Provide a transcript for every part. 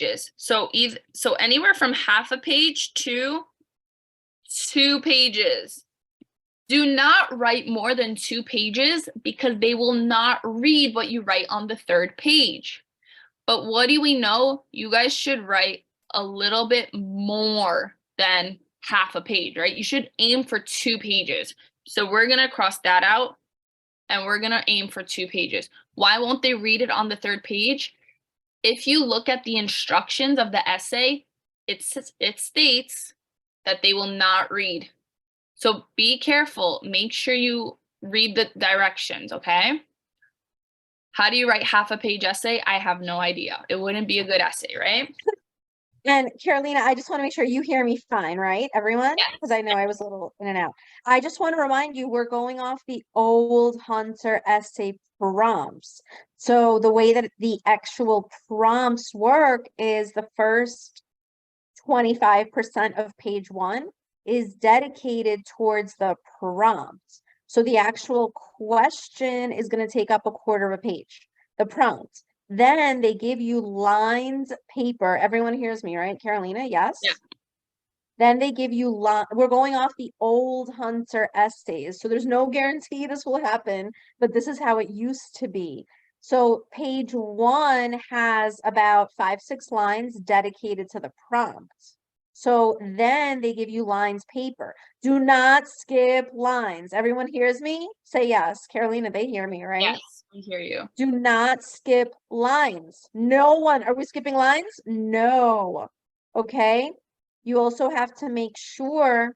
pages. So anywhere from half a page to 2 pages. Do not write more than 2 pages because they will not read what you write on the 3rd page. But what do we know? You guys should write a little bit more than half a page, right? You should aim for 2 pages. So we're going to cross that out and we're going to aim for 2 pages. Why won't they read it on the 3rd page? If you look at the instructions of the essay, it states that they will not read. So be careful. Make sure you read the directions, okay? How do you write half a page essay? I have no idea. It wouldn't be a good essay, right? And Carolina, I just want to make sure you hear me fine, right, everyone? Yes. Because I know I was a little in and out. I just want to remind you, we're going off the old Hunter essay prompts. So the way that the actual prompts work is the first 25% of page 1 is dedicated towards the prompt. So the actual question is going to take up a quarter of a page, the prompt. Then they give you lines paper. Everyone hears me, right? Carolina, yes? Yeah. Then they give you we're going off the old Hunter essays. So there's no guarantee this will happen, but this is how it used to be. So page 1 has about 5-6 lines dedicated to the prompt. So then they give you lines paper. Do not skip lines. Everyone hears me? Say yes. Carolina, they hear me, right? Yes, we hear you. Do not skip lines. No one. Are we skipping lines? No. Okay. You also have to make sure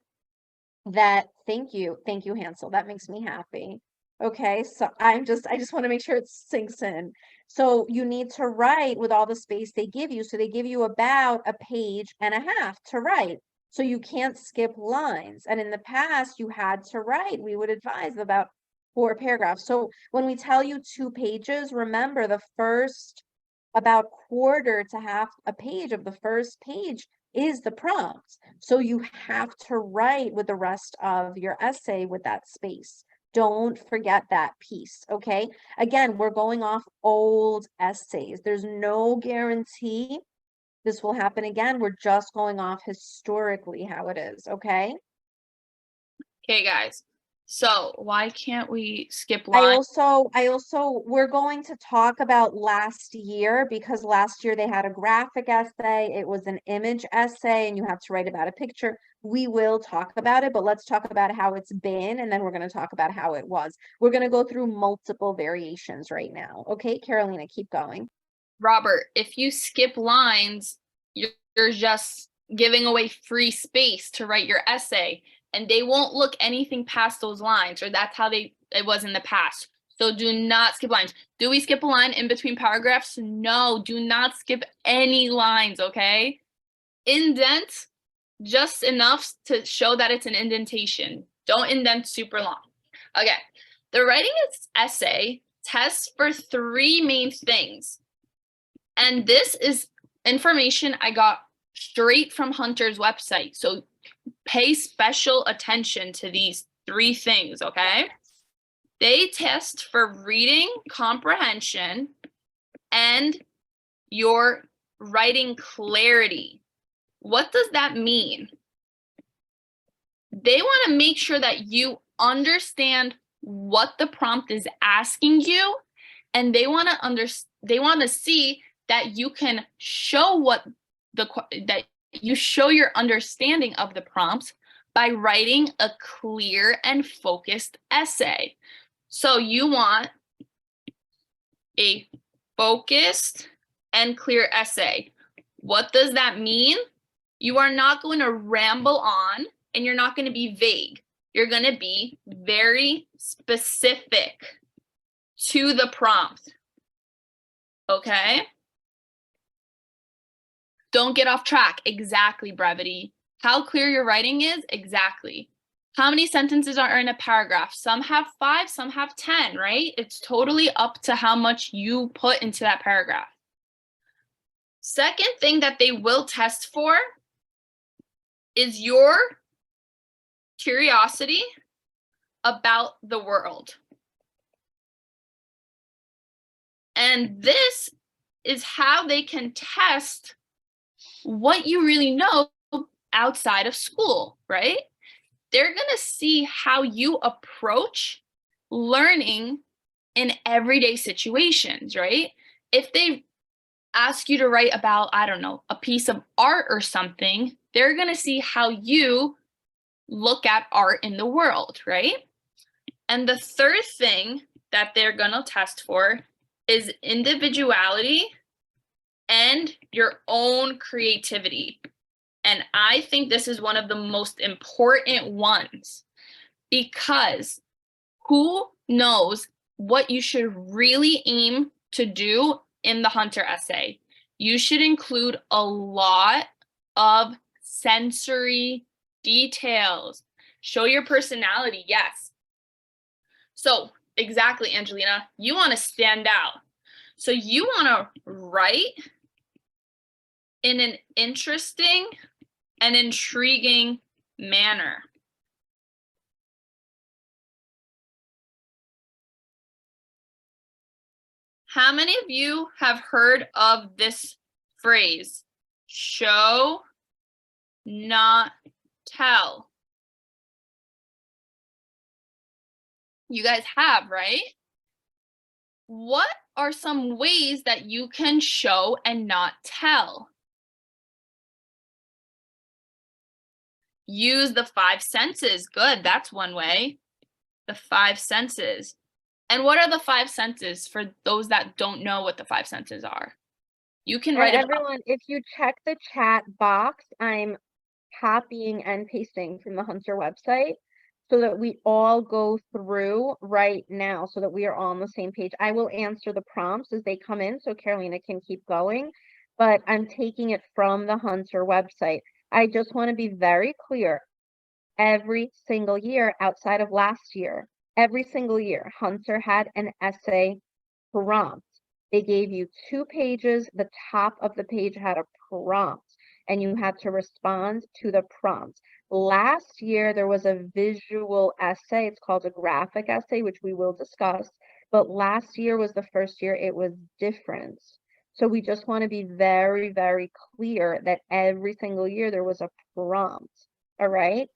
that, thank you, Hansel. That makes me happy. Okay, so I just want to make sure it sinks in. So you need to write with all the space they give you. So they give you about a page and a half to write. So you can't skip lines. And in the past, you had to write. We would advise about 4 paragraphs. So when we tell you 2 pages, remember the first about quarter to half a page of the first page is the prompt. So you have to write with the rest of your essay with that space. Don't forget that piece, okay? Again, we're going off old essays. There's no guarantee this will happen again. We're just going off historically how it is, okay? Okay, guys. So why can't we skip lines? I also, we're going to talk about last year because last year they had a graphic essay. It was an image essay and you have to write about a picture. We will talk about it, but let's talk about how it's been and then we're going to talk about how it was. We're going to go through multiple variations right now. Okay, Carolina, keep going. Robert, if you skip lines, you're just giving away free space to write your essay, and they won't look anything past those lines, or that's how it was in the past. So do not skip lines. Do we skip a line in between paragraphs? No, do not skip any lines, okay? Indent just enough to show that it's an indentation. Don't indent super long. Okay, the writing essay tests for 3 main things. And this is information I got straight from Hunter's website. So pay special attention to these 3 things, okay? They test for reading comprehension and your writing clarity. What does that mean? They want to make sure that you understand what the prompt is asking you, and they want to see that you can show that you show your understanding of the prompts by writing a clear and focused essay. So you want a focused and clear essay. What does that mean? You are not going to ramble on and you're not going to be vague. You're going to be very specific to the prompt. Okay? Don't get off track. Exactly, brevity. How clear your writing is? Exactly. How many sentences are in a paragraph? Some have 5, some have 10, right? It's totally up to how much you put into that paragraph. Second thing that they will test for is your curiosity about the world. And this is how they can test what you really know outside of school, right? They're going to see how you approach learning in everyday situations, right? If they ask you to write about, I don't know, a piece of art or something, they're going to see how you look at art in the world, right? And the third thing that they're going to test for is individuality and your own creativity. And I think this is one of the most important ones because who knows what you should really aim to do in the Hunter essay? You should include a lot of sensory details. Show your personality, yes. So, exactly, Angelina, you want to stand out. So, you want to write in an interesting and intriguing manner. How many of you have heard of this phrase? Show, not tell. You guys have, right? What are some ways that you can show and not tell? Use the five senses. Good, that's one way. The five senses. And what are the five senses for those that don't know what the five senses are? You can And write it up. everyone, if you check the chat box, I'm copying and pasting from the Hunter website so that we all go through right now so that we are all on the same page. I will answer the prompts as they come in so Carolina can keep going, but I'm taking it from the Hunter website. I just want to be very clear. Every single year outside of last year, every single year, Hunter had an essay prompt. They gave you 2 pages. The top of the page had a prompt, and you had to respond to the prompt. Last year, there was a visual essay. It's called a graphic essay, which we will discuss. But last year was the first year it was different. So we just want to be very, very clear that every single year there was a prompt. All right.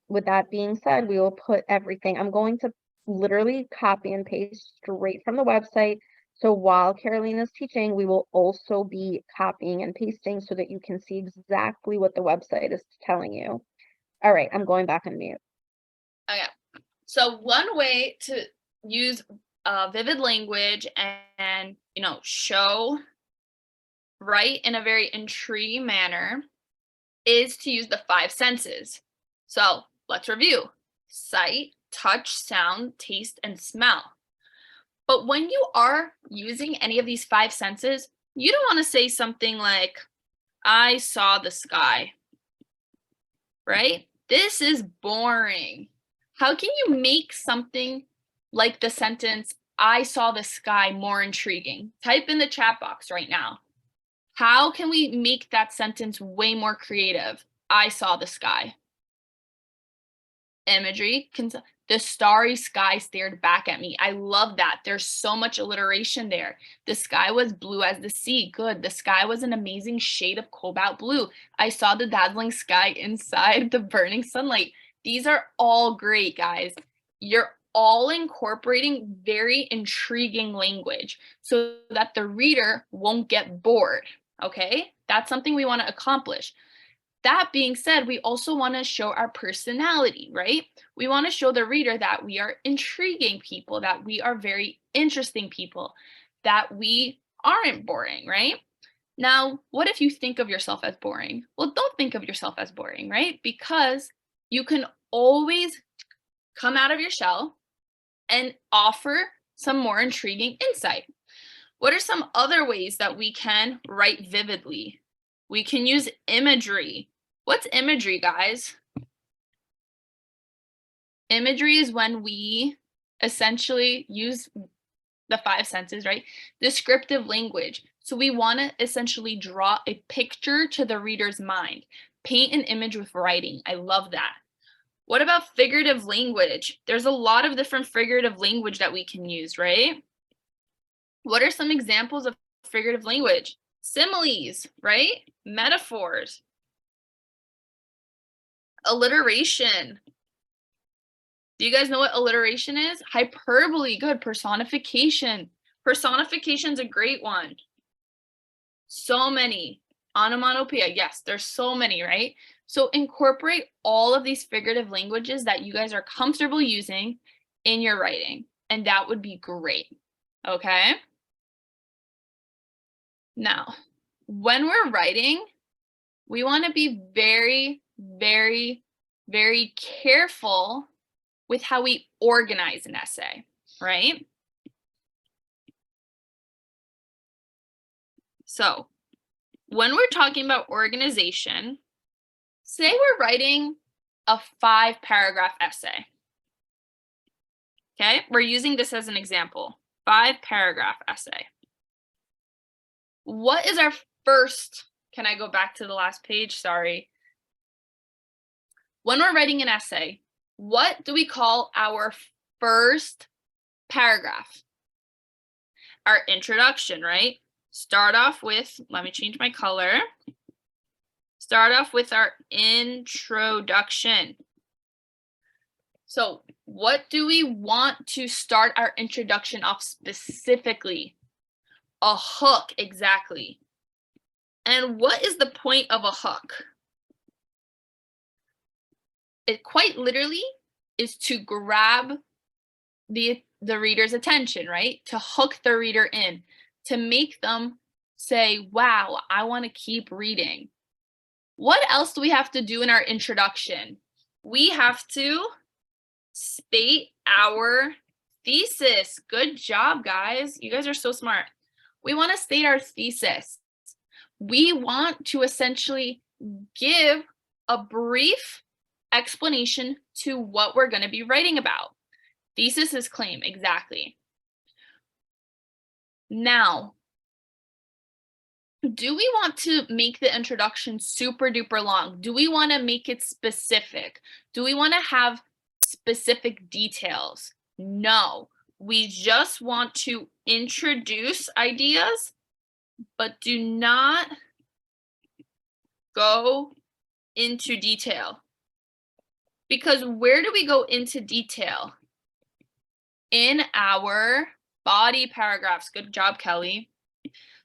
With that being said, we will put everything. I'm going to literally copy and paste straight from the website. So while Carolina's teaching, we will also be copying and pasting so that you can see exactly what the website is telling you. All right, I'm going back on mute. Okay. So one way to use vivid language and show, write in a very intriguing manner is to use the five senses. So let's review: sight, touch, sound, taste, and smell. But when you are using any of these five senses, you don't want to say something like, I saw the sky, right? This is boring. How can you make something like the sentence, I saw the sky, more intriguing? Type in the chat box right now. How can we make that sentence way more creative? I saw the sky. Imagery, the starry sky stared back at me. I love that. There's so much alliteration there. The sky was blue as the sea. Good. The sky was an amazing shade of cobalt blue. I saw the dazzling sky inside the burning sunlight. These are all great, guys. You're all incorporating very intriguing language so that the reader won't get bored. Okay? That's something we want to accomplish. That being said, we also want to show our personality, right? We want to show the reader that we are intriguing people, that we are very interesting people, that we aren't boring, right? Now, what if you think of yourself as boring? Well, don't think of yourself as boring, right? Because you can always come out of your shell and offer some more intriguing insight. What are some other ways that we can write vividly? We can use imagery. What's imagery, guys? Imagery is when we essentially use the five senses, right? Descriptive language. So we want to essentially draw a picture to the reader's mind. Paint an image with writing. I love that. What about figurative language? There's a lot of different figurative language that we can use, right? What are some examples of figurative language? Similes, right? Metaphors. Alliteration. Do you guys know what alliteration is? Hyperbole, good. Personification. Personification's a great one. So many. Onomatopoeia, yes, there's so many, right? So incorporate all of these figurative languages that you guys are comfortable using in your writing, and that would be great, okay? Now, when we're writing, we want to be very, very, very careful with how we organize an essay, right? So, when we're talking about organization, say we're writing a 5-paragraph essay. Okay, we're using this as an example. 5-paragraph essay. What is our first? Can I go back to the last page? Sorry. When we're writing an essay, what do we call our first paragraph? Our introduction, right? Start off with, let me change my color. Start off with our introduction. So what do we want to start our introduction off specifically? A hook, exactly. And what is the point of a hook? It quite literally is to grab the reader's attention, right? To hook the reader in, to make them say, wow, I want to keep reading. What else do we have to do in our introduction? We have to state our thesis. Good job, guys. You guys are so smart. We want to state our thesis. We want to essentially give a brief explanation to what we're going to be writing about. Thesis is claim, exactly. Now, do we want to make the introduction super duper long? Do we want to make it specific? Do we want to have specific details? No, we just want to introduce ideas, but do not go into detail. Because where do we go into detail? In our body paragraphs. Good job, Kelly.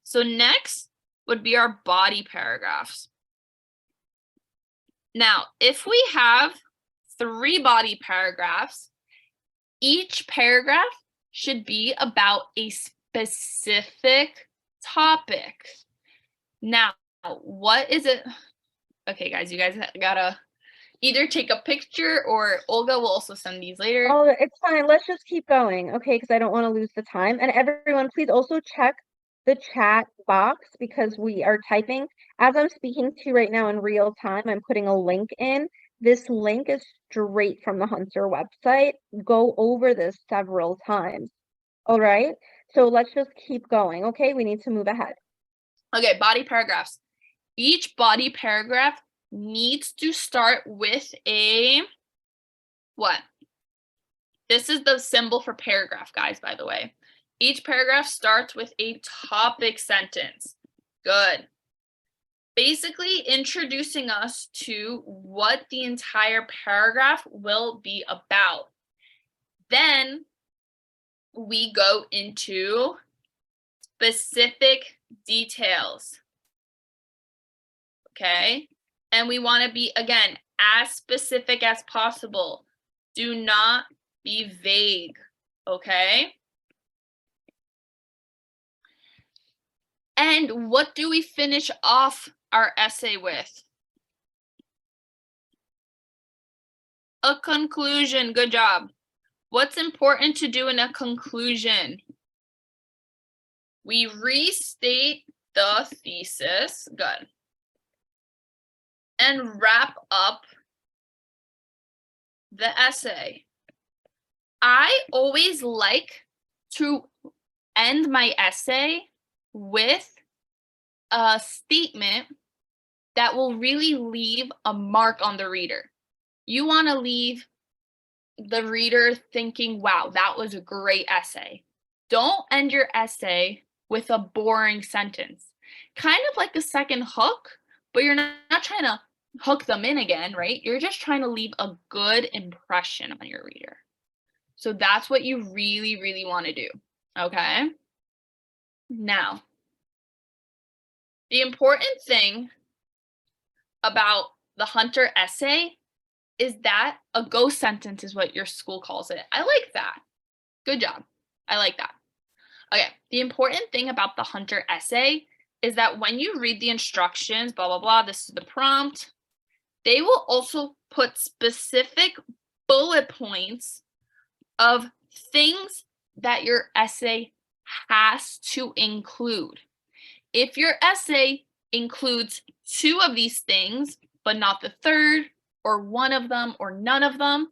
So next would be our body paragraphs. Now, if we have 3 body paragraphs, each paragraph should be about a specific topic. Now, what is it? Okay, guys, you guys gotta either take a picture or Olga will also send these later. Oh, it's fine. Let's just keep going, okay? Because I don't want to lose the time. And everyone, please also check the chat box because we are typing. As I'm speaking to you right now in real time, I'm putting a link in. This link is straight from the Hunter website. Go over this several times. All right? So let's just keep going, okay? We need to move ahead. Okay, body paragraphs. Each body paragraph needs to start with a what? This is the symbol for paragraph, guys, by the way. Each paragraph starts with a topic sentence. Good. Basically introducing us to what the entire paragraph will be about. Then we go into specific details. Okay? And we want to be, again, as specific as possible. Do not be vague, okay? And what do we finish off our essay with? A conclusion. Good job. What's important to do in a conclusion? We restate the thesis. Good. And wrap up the essay. I always like to end my essay with a statement that will really leave a mark on the reader. You want to leave the reader thinking, wow, that was a great essay. Don't end your essay with a boring sentence. kind of like a second hook, but you're not trying to hook them in again, right? You're just trying to leave a good impression on your reader. So that's what you really, really want to do. Okay. Now, the important thing about the Hunter essay is that a ghost sentence is what your school calls it. I like that. Good job. I like that. Okay. The important thing about the Hunter essay is that when you read the instructions, blah, blah, blah, this is the prompt, they will also put specific bullet points of things that your essay has to include. If your essay includes 2 of these things, but not the third, or one of them, or none of them,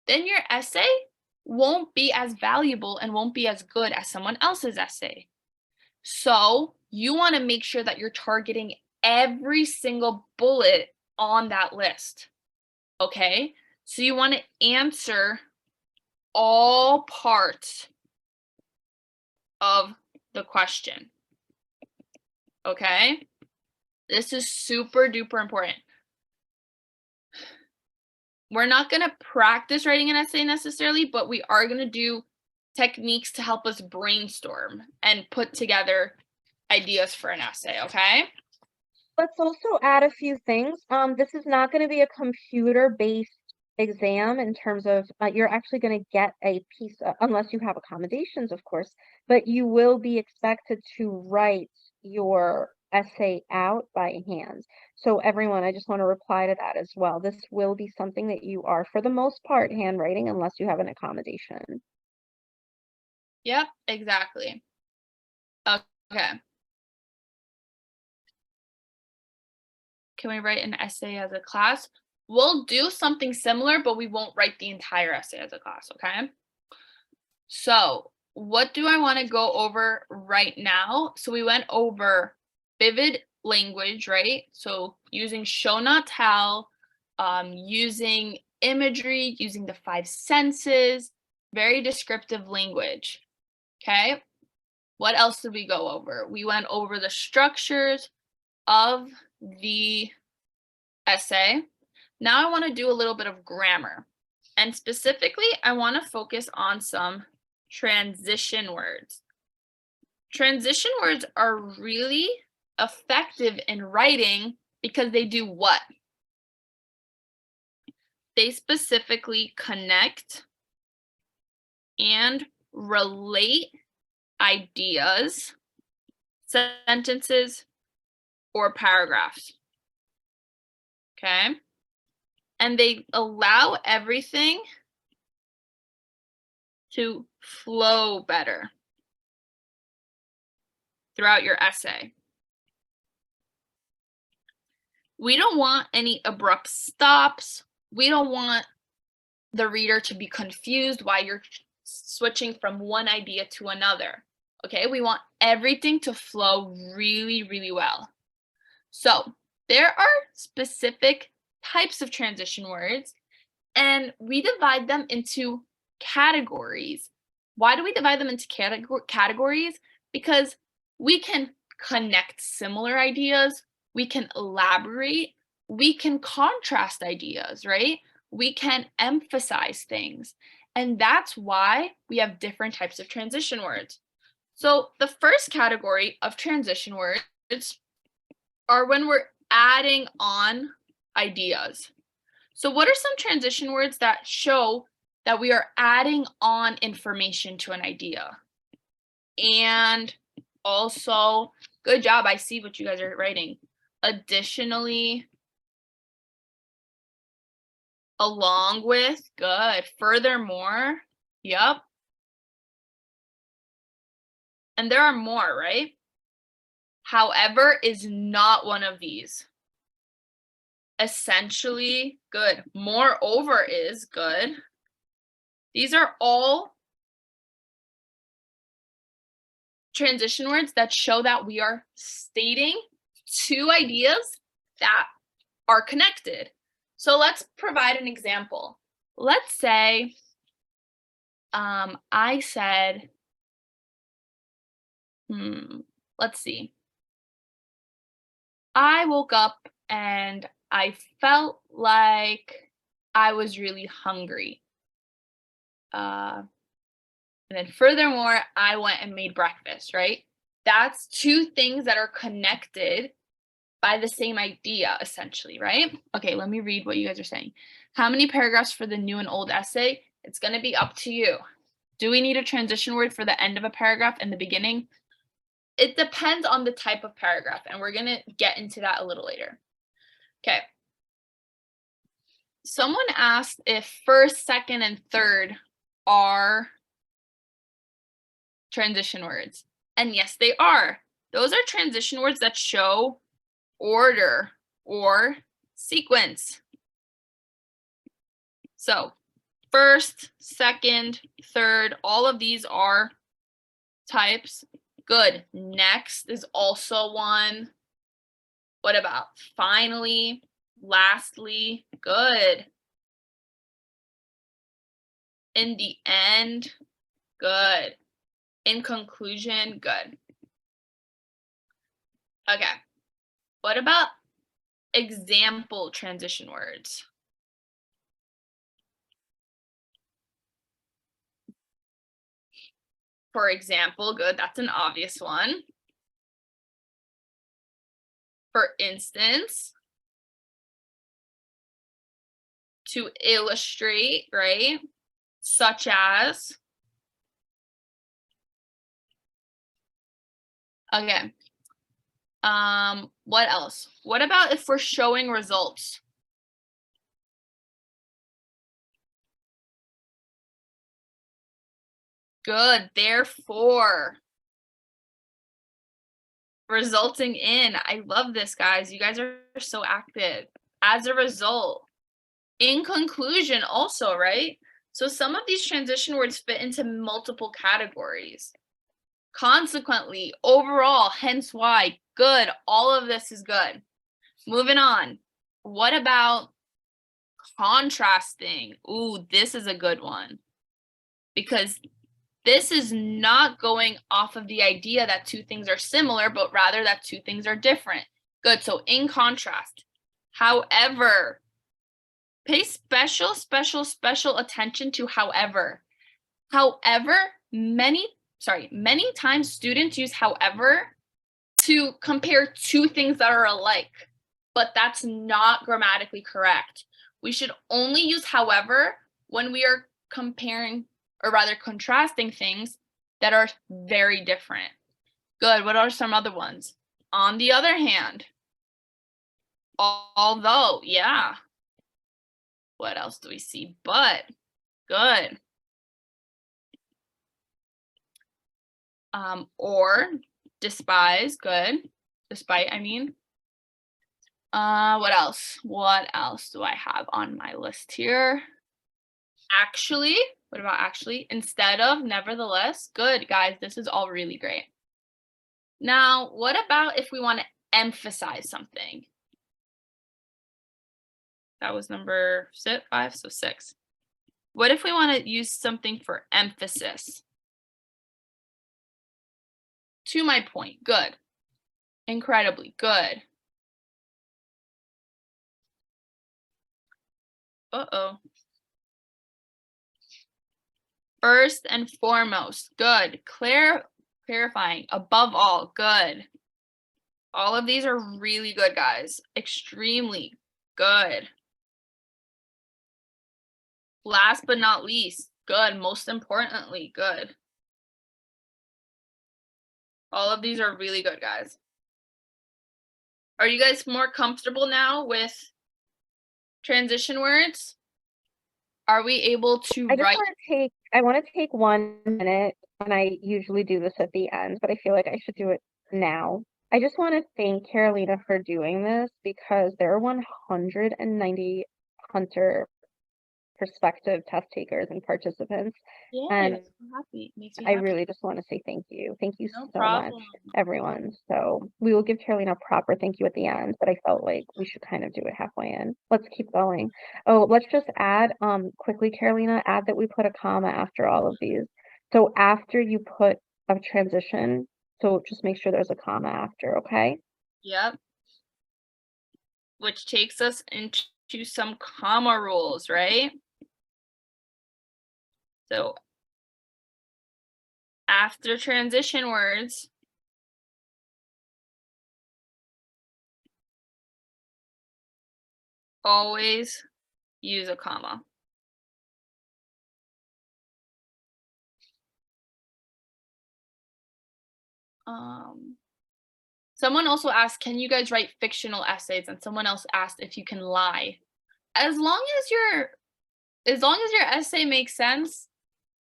then your essay won't be as valuable and won't be as good as someone else's essay. So you want to make sure that you're targeting every single bullet on that list. Okay? So you want to answer all parts of the question. Okay? This is super duper important. We're not going to practice writing an essay necessarily, but we are going to do techniques to help us brainstorm and put together ideas for an essay, okay? Let's also add a few things. This is not going to be a computer-based exam in terms of you're actually going to get a piece, unless you have accommodations, of course, but you will be expected to write your essay out by hand. So everyone, I just want to reply to that as well. This will be something that you are, for the most part, handwriting unless you have an accommodation. Yep, exactly. Okay. Can we write an essay as a class? We'll do something similar, but we won't write the entire essay as a class, okay? So, what do I want to go over right now? So, we went over vivid language, right? So, using show not tell, using imagery, using the 5 senses, very descriptive language. Okay. What else did we go over? We went over the structures of the essay. Now I want to do a little bit of grammar. And specifically, I want to focus on some transition words. Transition words are really effective in writing because they do what? They specifically connect and relate ideas, sentences, or paragraphs. Okay? And they allow everything to flow better throughout your essay. We don't want any abrupt stops. We don't want the reader to be confused why you're switching from one idea to another. Okay, we want everything to flow really, really well. So there are specific types of transition words, and we divide them into categories. Why do we divide them into categories? Because we can connect similar ideas, we can elaborate, we can contrast ideas, right? We can emphasize things. And that's why we have different types of transition words. So the first category of transition words are when we're adding on ideas. So what are some transition words that show that we are adding on information to an idea? And also, good job, I see what you guys are writing. Additionally, along with, good. Furthermore, yep. And there are more, right? However is not one of these. Essentially, good. Moreover is good. These are all transition words that show that we are stating 2 ideas that are connected. So let's provide an example. Let's say I said, let's see. I woke up and I felt like I was really hungry. And then furthermore, I went and made breakfast, right? That's two things that are connected by the same idea, essentially, right? Okay, let me read what you guys are saying. How many paragraphs for the new and old essay? It's going to be up to you. Do we need a transition word for the end of a paragraph and the beginning? It depends on the type of paragraph, and we're going to get into that a little later. Okay. Someone asked if first, second, and third are transition words. And yes, they are. Those are transition words that show order or sequence. So, first, second, third, all of these are types. Good. Next is also one. What about finally, lastly? Good. In the end? Good. In conclusion? Good. Okay. What about example transition words? For example, good. That's an obvious one. For instance, to illustrate, right? Such as. Okay. What else? What about if we're showing results? Good. Therefore, resulting in. I love this, guys. You guys are so active. As a result. In conclusion, also, right? So some of these transition words fit into multiple categories. Consequently, overall, hence why, good. All of this is good. Moving on. What about contrasting? Ooh, this is a good one. Because this is not going off of the idea that two things are similar, but rather that two things are different. Good. So in contrast. However, pay special attention to however. However, many times students use however to compare two things that are alike, but that's not grammatically correct. We should only use however when we are comparing, or rather contrasting, things that are very different. Good. What are some other ones? On the other hand. Although, yeah. What else do we see? But. Good. Or despise. Good. Despite, I mean. What else? What else do I have on my list here? Actually. What about actually? Instead of, nevertheless. Good, guys. This is all really great. Now, what about if we want to emphasize something? That was number 5, so 6. What if we want to use something for emphasis? To my point. Good. Incredibly good. Uh-oh. First and foremost. Good. Clarifying. Above all. Good. All of these are really good, guys. Extremely good. Last but not least. Good. Most importantly. Good. All of these are really good, guys. Are you guys more comfortable now with transition words? Are we able to write? I want to take 1 minute, and I usually do this at the end, but I feel like I should do it now. I just want to thank Carolina for doing this because there are 190 Hunter prospective test takers and participants. Yeah, And I'm happy. Makes me I happy. really just want to say thank you. Thank you No so much, problem. everyone. So we will give Carolina a proper thank you at the end, but I felt like we should kind of do it halfway in. Let's keep going. Oh, let's just add quickly, Carolina, add that we put a comma after all of these. So after you put a transition, so just make sure there's a comma after, okay? Yep. which takes us into some comma rules, right? So after transition words, always use a comma. Someone also asked, can you guys write fictional essays? And someone else asked if you can lie. As long as your essay makes sense,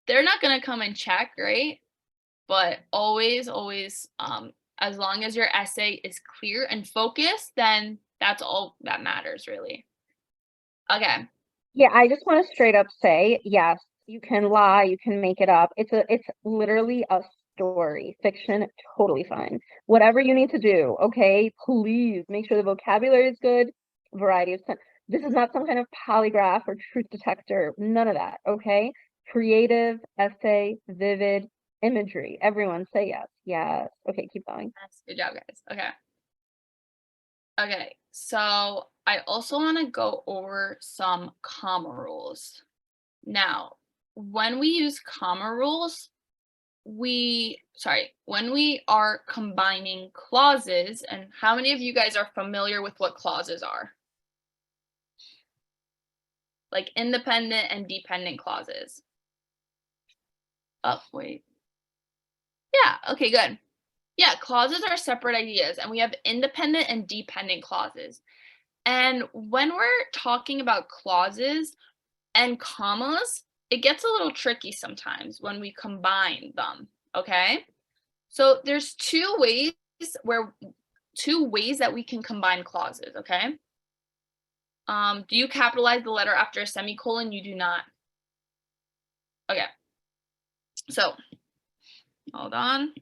they're not gonna come and check, right? But always, as long as your essay is clear and focused, then that's all that matters, really. Okay. Yeah, I just want to straight up say, yes, you can lie, you can make it up. It's literally a story. Fiction, totally fine. Whatever you need to do, okay? Please make sure the vocabulary is good, variety of this is not some kind of polygraph or truth detector. None of that, okay? Creative, essay, vivid, imagery. Everyone say yes. Yes. Okay, keep going. Yes, good job, guys. Okay. Okay, so I also want to go over some comma rules. Now, when we use comma rules, when we are combining clauses, and how many of you guys are familiar with what clauses are? Like independent and dependent clauses. Oh, wait. Yeah, okay, good. Yeah, clauses are separate ideas, and we have independent and dependent clauses. And when we're talking about clauses and commas, it gets a little tricky sometimes when we combine them, okay? So there's two ways that we can combine clauses, okay? Do you capitalize the letter after a semicolon? You do not. Okay. So, hold on.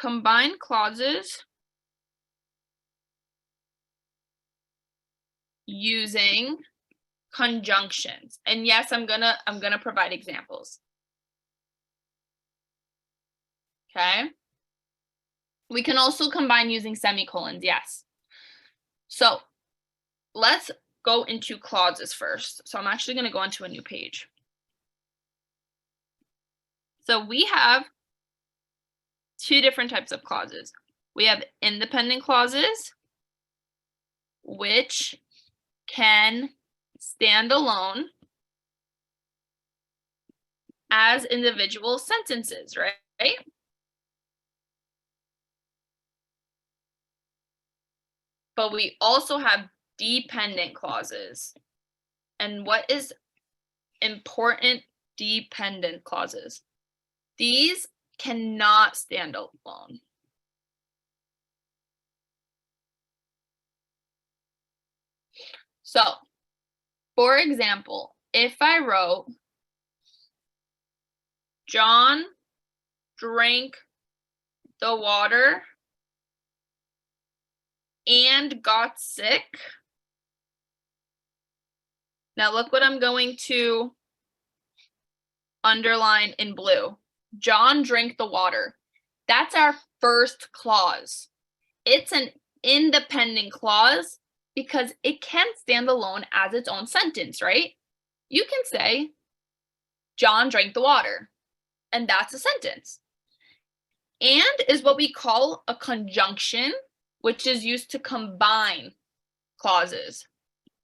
Combine clauses using conjunctions. And yes, I'm gonna provide examples. Okay. We can also combine using semicolons, yes. So let's go into clauses first. So I'm actually going to go onto a new page. So we have two different types of clauses. We have independent clauses, which can stand alone as individual sentences, right? But we also have dependent clauses. And what is important dependent clauses? These cannot stand alone. So, for example, if I wrote, John drank the water and got sick. Now look what I'm going to underline in blue. John drank the water. That's our first clause. It's an independent clause because it can stand alone as its own sentence, right? You can say, John drank the water, and that's a sentence. And is what we call a conjunction, which is used to combine clauses.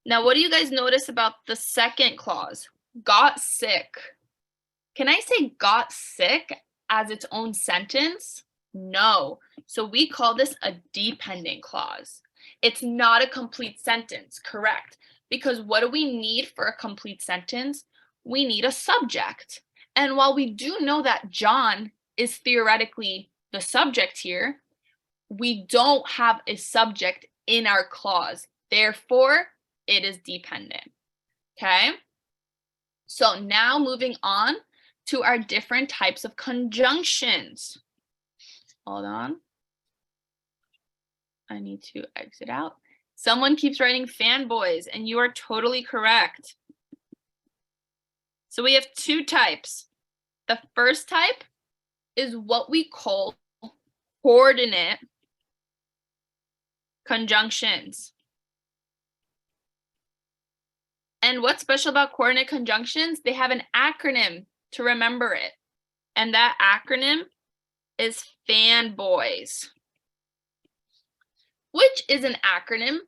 Now, what do you guys notice about the second clause? Got sick. Can I say got sick as its own sentence? No. So we call this a dependent clause. It's not a complete sentence, correct? Because what do we need for a complete sentence? We need a subject. And while we do know that John is theoretically the subject here, we don't have a subject in our clause. Therefore, it is dependent. Okay? So now moving on to our different types of conjunctions. Hold on. I need to exit out. Someone keeps writing fanboys, and you are totally correct. So we have two types. The first type is what we call coordinate conjunctions. And what's special about coordinate conjunctions? They have an acronym to remember it. And that acronym is fanboys, which is an acronym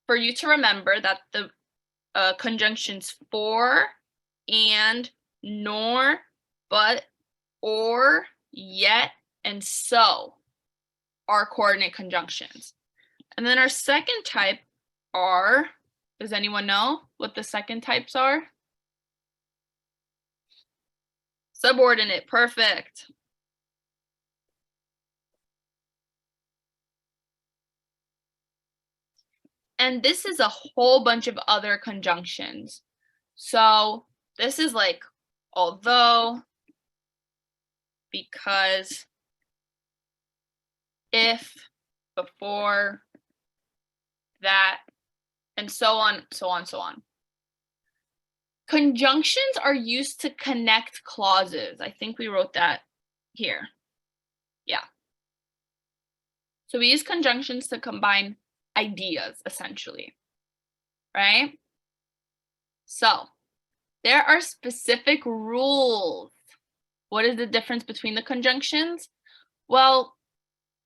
for you to remember that the conjunctions for, and, nor, but, or, yet, and so are coordinate conjunctions. And then our second type are, does anyone know what the second types are? Subordinate, perfect. And this is a whole bunch of other conjunctions. So this is like although, because, if, before, that, and so on, so on, so on. Conjunctions are used to connect clauses. I think we wrote that here. Yeah. So we use conjunctions to combine ideas, essentially, right? So there are specific rules. What is the difference between the conjunctions? Well,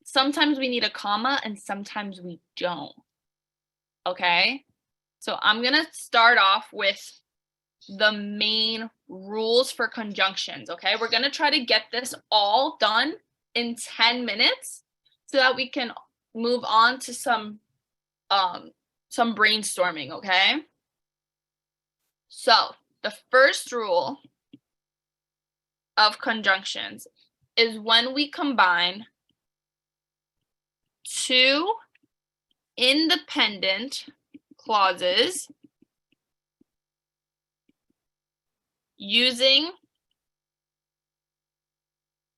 sometimes we need a comma and sometimes we don't. Okay, so I'm gonna start off with the main rules for conjunctions. Okay, we're gonna try to get this all done in 10 minutes so that we can move on to some brainstorming. Okay, so the first rule of conjunctions is when we combine two independent clauses using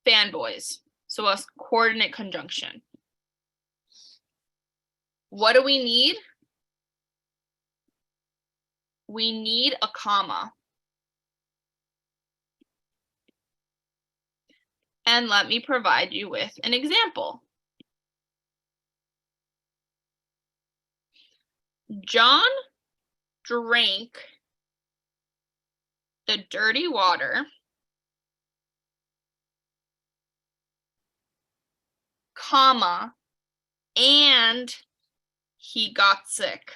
fanboys, so a coordinate conjunction. What do we need? We need a comma. And let me provide you with an example. John drank the dirty water, comma, and he got sick.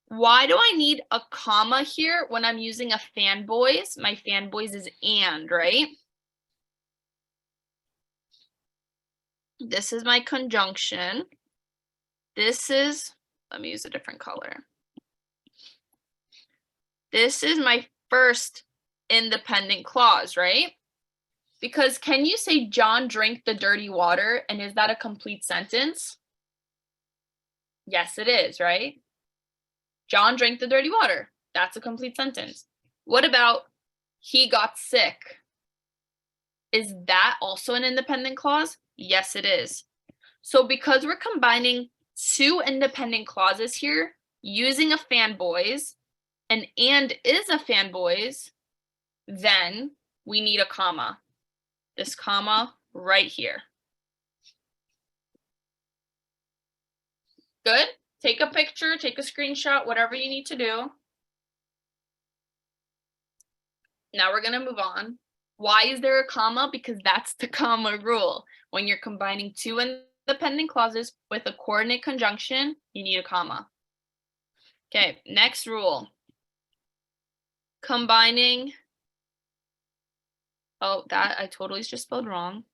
Why do I need a comma here when I'm using a fanboys? My fanboys is and, right? This is my conjunction. This is, let me use a different color. This is my first independent clause, right? Because can you say John drank the dirty water and is that a complete sentence? Yes, it is, right? John drank the dirty water. That's a complete sentence. What about he got sick? Is that also an independent clause? Yes, it is. So because we're combining two independent clauses here, using a fanboys, and is a fanboys, then we need a comma. This comma right here. Good? Take a picture, take a screenshot, whatever you need to do. Now we're gonna move on. Why is there a comma? Because that's the comma rule. When you're combining two independent clauses with a coordinate conjunction, you need a comma. Okay, next rule. Combining, oh, that I totally just spelled wrong.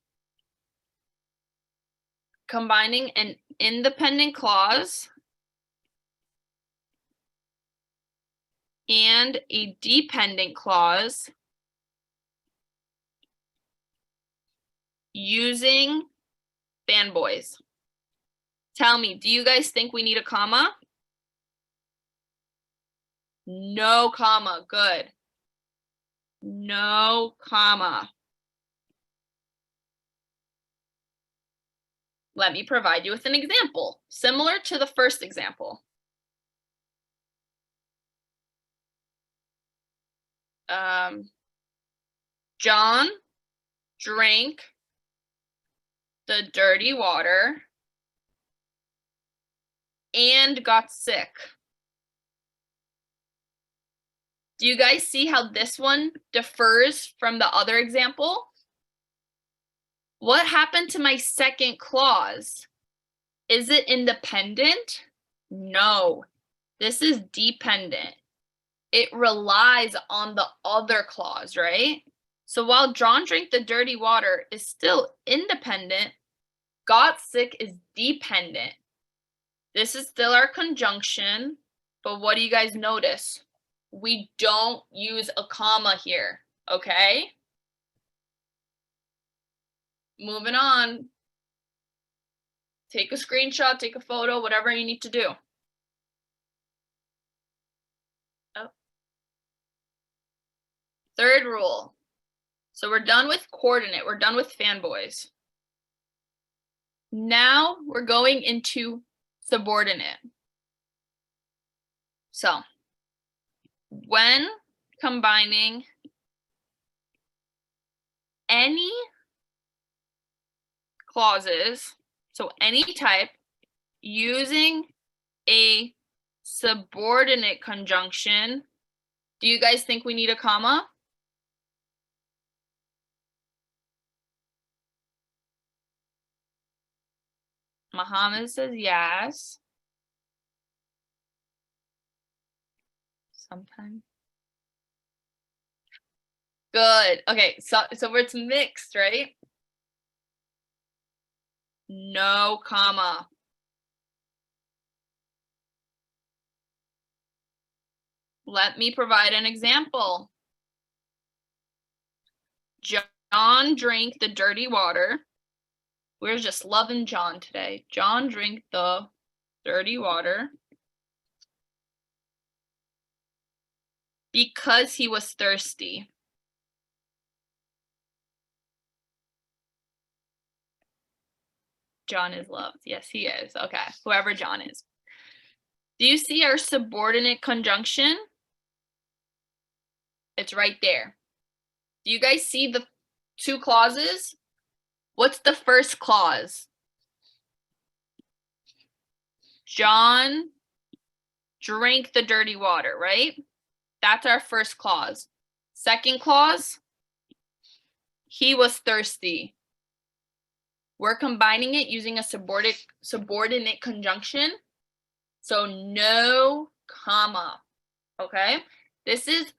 Combining an independent clause and a dependent clause using fanboys. Tell me, do you guys think we need a comma? No comma, good. No comma. Let me provide you with an example, similar to the first example. John drank the dirty water, and got sick. Do you guys see how this one differs from the other example? What happened to my second clause? Is it independent? No, this is dependent. It relies on the other clause, right? So while John drank the dirty water is still independent, got sick is dependent. This is still our conjunction, but what do you guys notice? We don't use a comma here, okay? Moving on. Take a screenshot, take a photo, whatever you need to do. Oh. Third rule. So we're done with coordinate. We're done with fanboys. Now we're going into subordinate. So when combining any clauses, so any type, using a subordinate conjunction, do you guys think we need a comma? Muhammad says yes. Sometimes. Good. Okay, so it's mixed, right? No comma. Let me provide an example. John drank the dirty water. We're just loving John today. John drank the dirty water because he was thirsty. John is loved. Yes, he is. Okay, whoever John is. Do you see our subordinate conjunction? It's right there. Do you guys see the two clauses? What's the first clause? John drank the dirty water, right? That's our first clause. Second clause, he was thirsty. We're combining it using a subordinate conjunction. So no comma, okay? This is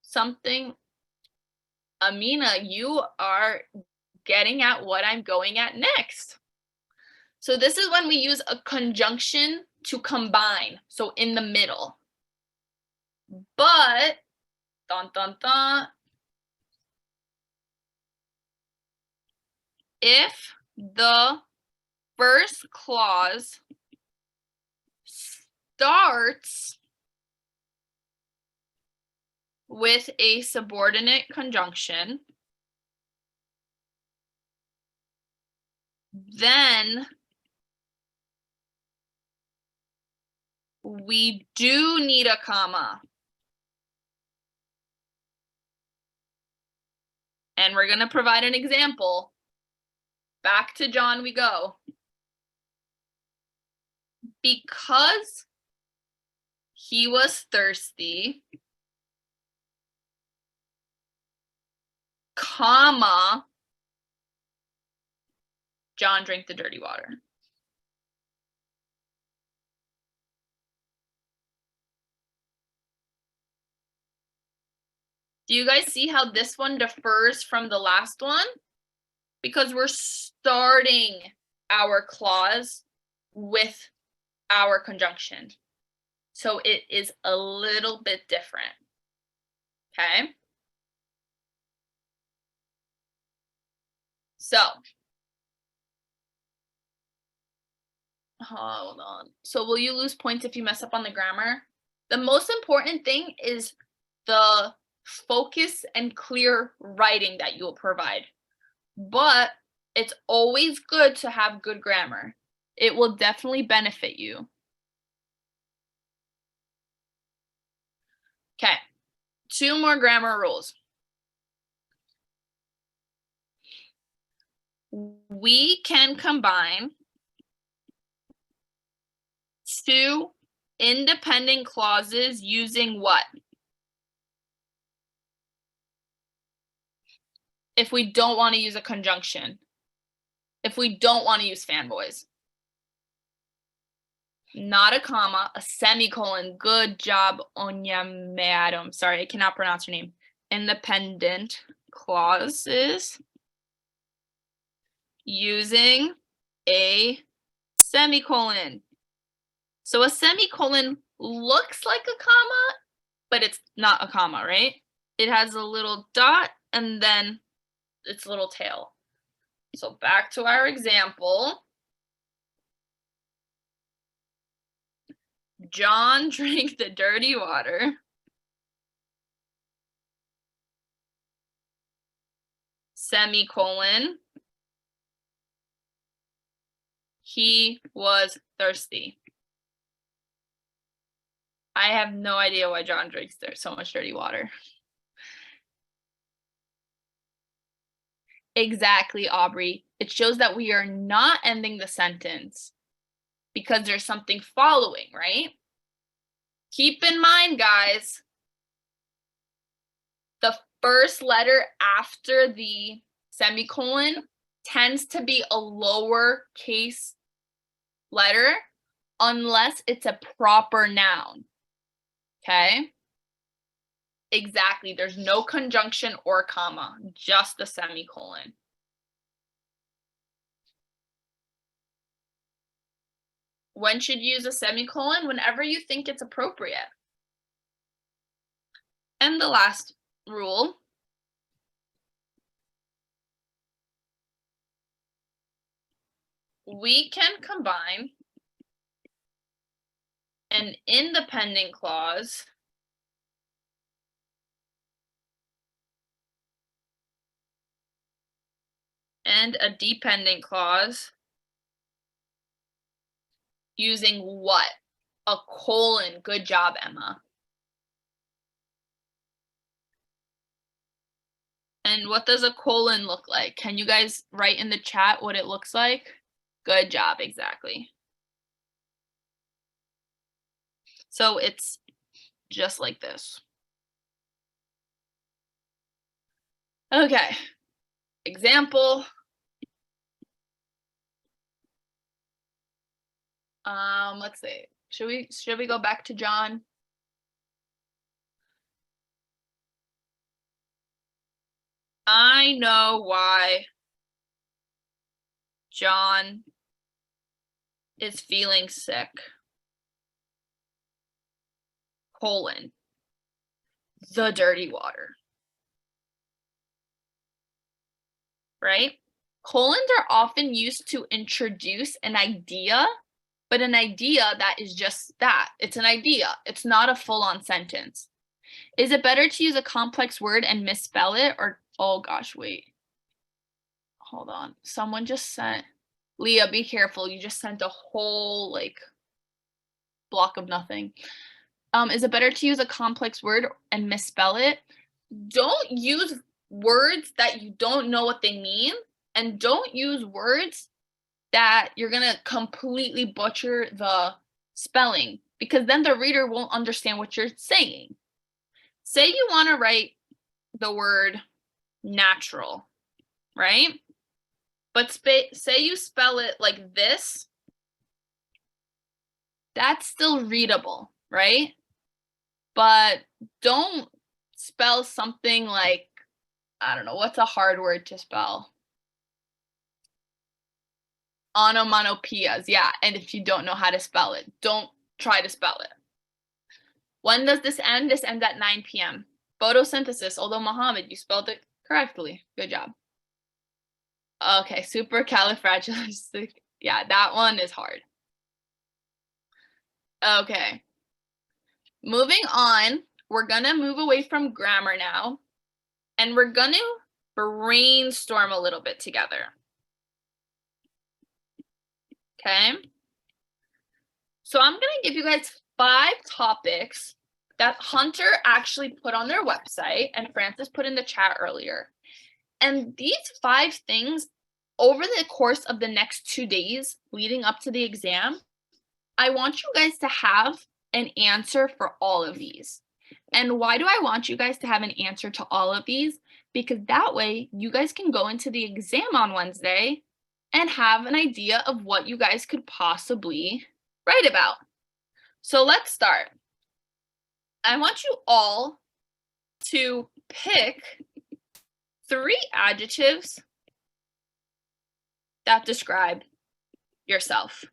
something, Amina, you are getting at what I'm going at next. So this is when we use a conjunction to combine, so in the middle. But, dun, dun, dun, if the first clause starts with a subordinate conjunction, then we do need a comma. And we're going to provide an example. Back to John we go. Because he was thirsty, comma, John drank the dirty water. Do you guys see how this one differs from the last one? Because we're starting our clause with our conjunction. So it is a little bit different. Okay? So, hold on. So will you lose points if you mess up on the grammar? The most important thing is the focus and clear writing that you will provide. But it's always good to have good grammar. It will definitely benefit you. Okay, 2 more grammar rules. We can combine two independent clauses using what? If we don't want to use a conjunction. If we don't want to use fanboys. Not a comma, a semicolon. Good job, Onya Madam. Sorry, I cannot pronounce her name. Independent clauses using a semicolon. So a semicolon looks like a comma, but it's not a comma, right? It has a little dot and then its little tail. So back to our example. John drank the dirty water. Semicolon. He was thirsty. I have no idea why John drinks so much dirty water. Exactly, Aubrey. It shows that we are not ending the sentence because there's something following, right? Keep in mind, guys, the first letter after the semicolon tends to be a lowercase letter unless it's a proper noun. Okay? Exactly. There's no conjunction or comma, just the semicolon. When should you use a semicolon? Whenever you think it's appropriate. And the last rule. We can combine an independent clause and a dependent clause using what? A colon. Good job, Emma. And what does a colon look like? Can you guys write in the chat what it looks like? Good job, exactly. So it's just like this. Okay, example. Let's see. Should we go back to John? I know why John is feeling sick. Colon. The dirty water. Right? Colons are often used to introduce an idea, but an idea that is just that. It's an idea. It's not a full-on sentence. Is it better to use a complex word and misspell it or, oh gosh, wait. Hold on. Someone just sent, Leah, be careful. You just sent a whole block of nothing. Is it better to use a complex word and misspell it? Don't use words that you don't know what they mean, and don't use words that you're going to completely butcher the spelling, because then the reader won't understand what you're saying. Say you want to write the word natural, right? But say you spell it like this, that's still readable, right? But don't spell something like, I don't know, what's a hard word to spell? Onomatopoeias, yeah. And if you don't know how to spell it, don't try to spell it. When does this end? This ends at 9 p.m. Photosynthesis, although Mohammed, you spelled it correctly. Good job. Okay, supercalifragilistic. Yeah, that one is hard. Okay. Moving on, we're going to move away from grammar now, and we're going to brainstorm a little bit together. Okay? So I'm going to give you guys 5 topics that Hunter actually put on their website and Francis put in the chat earlier. And these 5 things, over the course of the next 2 days leading up to the exam, I want you guys to have an answer for all of these. And why do I want you guys to have an answer to all of these? Because that way you guys can go into the exam on Wednesday and have an idea of what you guys could possibly write about. So let's start. I want you all to pick 3 adjectives that describe yourself.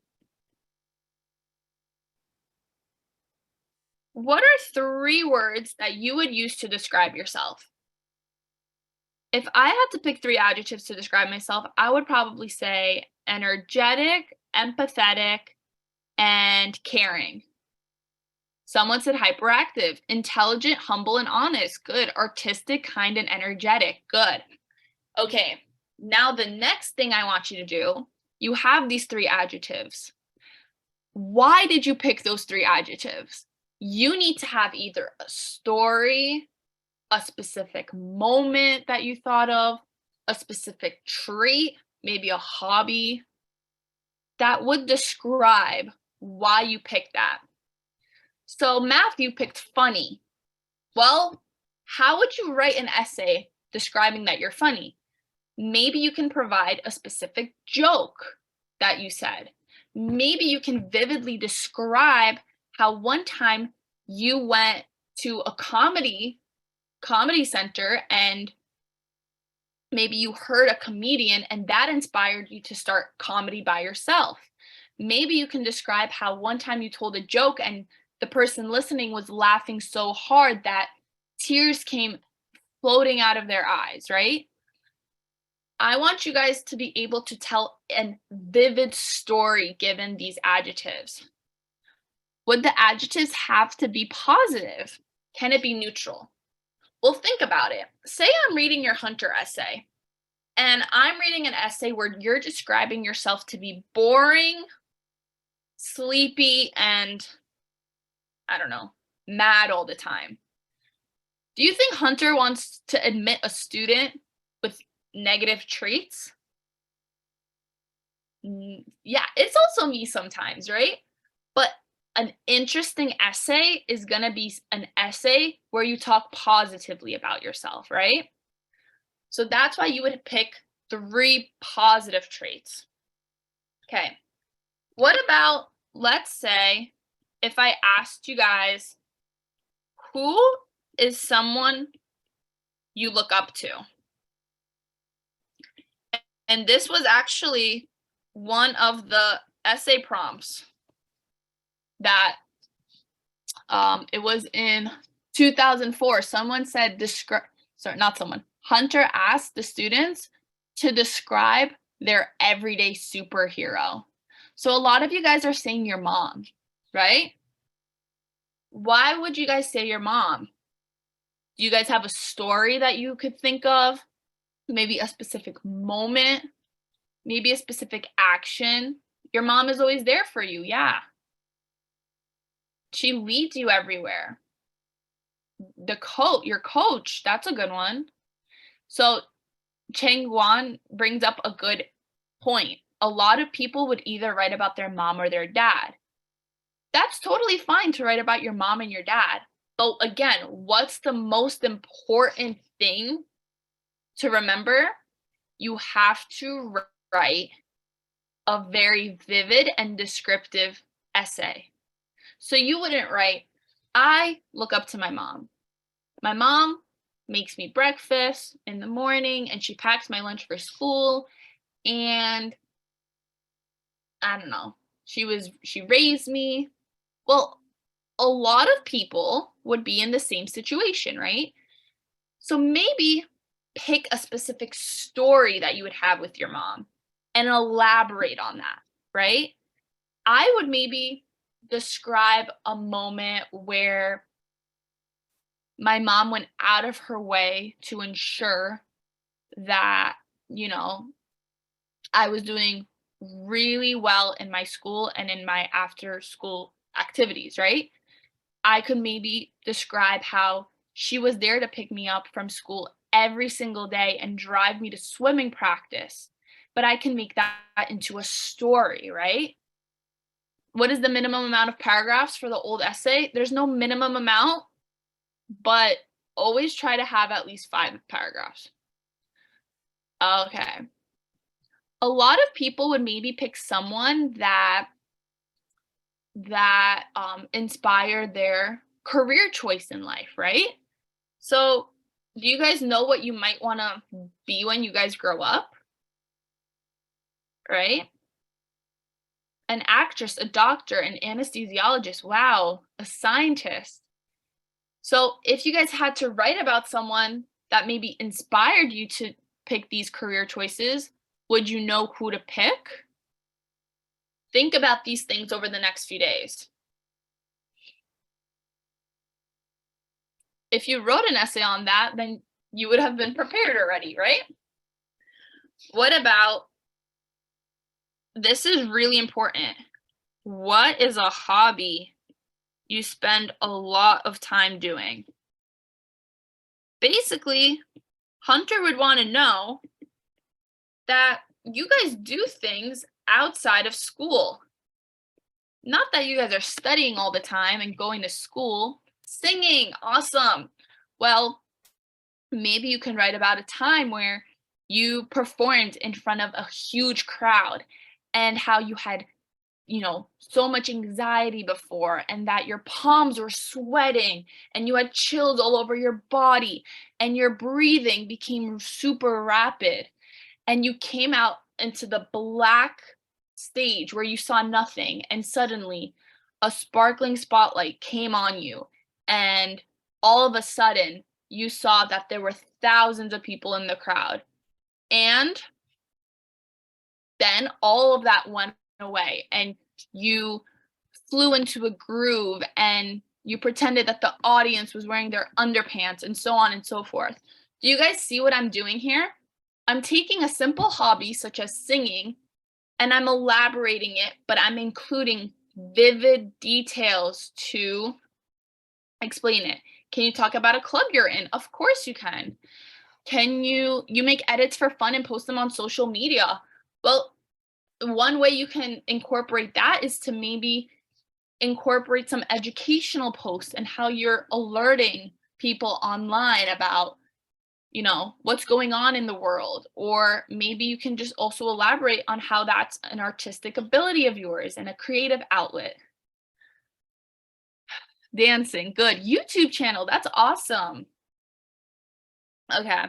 What are 3 words that you would use to describe yourself? If I had to pick 3 adjectives to describe myself, I would probably say energetic, empathetic, and caring. Someone said hyperactive, intelligent, humble, and honest. Good. Artistic, kind, and energetic. Good. Okay, now the next thing I want you to do, you have these 3 adjectives. Why did you pick those 3 adjectives? You need to have either a story, a specific moment that you thought of, a specific trait, maybe a hobby, that would describe why you picked that. So Matthew picked funny. Well, how would you write an essay describing that you're funny? Maybe you can provide a specific joke that you said. Maybe you can vividly describe how one time you went to a comedy center and maybe you heard a comedian and that inspired you to start comedy by yourself. Maybe you can describe how one time you told a joke and the person listening was laughing so hard that tears came floating out of their eyes, right? I want you guys to be able to tell a vivid story given these adjectives. Would the adjectives have to be positive? Can it be neutral? Well, think about it. Say I'm reading your Hunter essay, and I'm reading an essay where you're describing yourself to be boring, sleepy, and I don't know, mad all the time. Do you think Hunter wants to admit a student with negative traits? Yeah, it's also me sometimes, right? But an interesting essay is going to be an essay where you talk positively about yourself, right? So that's why you would pick 3 positive traits. Okay. What about, let's say, if I asked you guys, who is someone you look up to? And this was actually one of the essay prompts that it was in 2004. Someone said, Hunter asked the students to describe their everyday superhero. So a lot of you guys are saying your mom, right? Why would you guys say your mom? Do you guys have a story that you could think of? Maybe a specific moment? Maybe a specific action? Your mom is always there for you, yeah. She leads you everywhere. Your coach, that's a good one. So Cheng Guan brings up a good point. A lot of people would either write about their mom or their dad. That's totally fine to write about your mom and your dad. But again, what's the most important thing to remember? You have to write a very vivid and descriptive essay. So you wouldn't write, I look up to my mom. My mom makes me breakfast in the morning and she packs my lunch for school, and I don't know, she raised me. Well, a lot of people would be in the same situation, right? So maybe pick a specific story that you would have with your mom and elaborate on that, right? I would maybe describe a moment where my mom went out of her way to ensure that, I was doing really well in my school and in my after school activities, right? I could maybe describe how she was there to pick me up from school every single day and drive me to swimming practice. But I can make that into a story, right? what is the minimum amount of paragraphs for the old essay? There's no minimum amount, but always try to have at least 5 paragraphs. Okay. A lot of people would maybe pick someone that inspired their career choice in life, right? So, do you guys know what you might want to be when you guys grow up? Right? An actress, a doctor, an anesthesiologist, wow, a scientist. So, if you guys had to write about someone that maybe inspired you to pick these career choices, would you know who to pick? Think about these things over the next few days. If you wrote an essay on that, then you would have been prepared already, right? What about, this is really important. What is a hobby you spend a lot of time doing? Basically, Hunter would want to know that you guys do things outside of school. Not that you guys are studying all the time and going to school. Singing, awesome. Well, maybe you can write about a time where you performed in front of a huge crowd and how you had, so much anxiety before, and that your palms were sweating and you had chills all over your body and your breathing became super rapid and you came out into the black stage where you saw nothing, and suddenly a sparkling spotlight came on you, and all of a sudden you saw that there were thousands of people in the crowd, and then all of that went away and you flew into a groove and you pretended that the audience was wearing their underpants, and so on and so forth. Do you guys see what I'm doing here? I'm taking a simple hobby such as singing and I'm elaborating it, but I'm including vivid details to explain it. Can you talk about a club you're in? Of course you can. Can you make edits for fun and post them on social media? Well, one way you can incorporate that is to maybe incorporate some educational posts and how you're alerting people online about, what's going on in the world. Or maybe you can just also elaborate on how that's an artistic ability of yours and a creative outlet. Dancing, good. YouTube channel, that's awesome. Okay.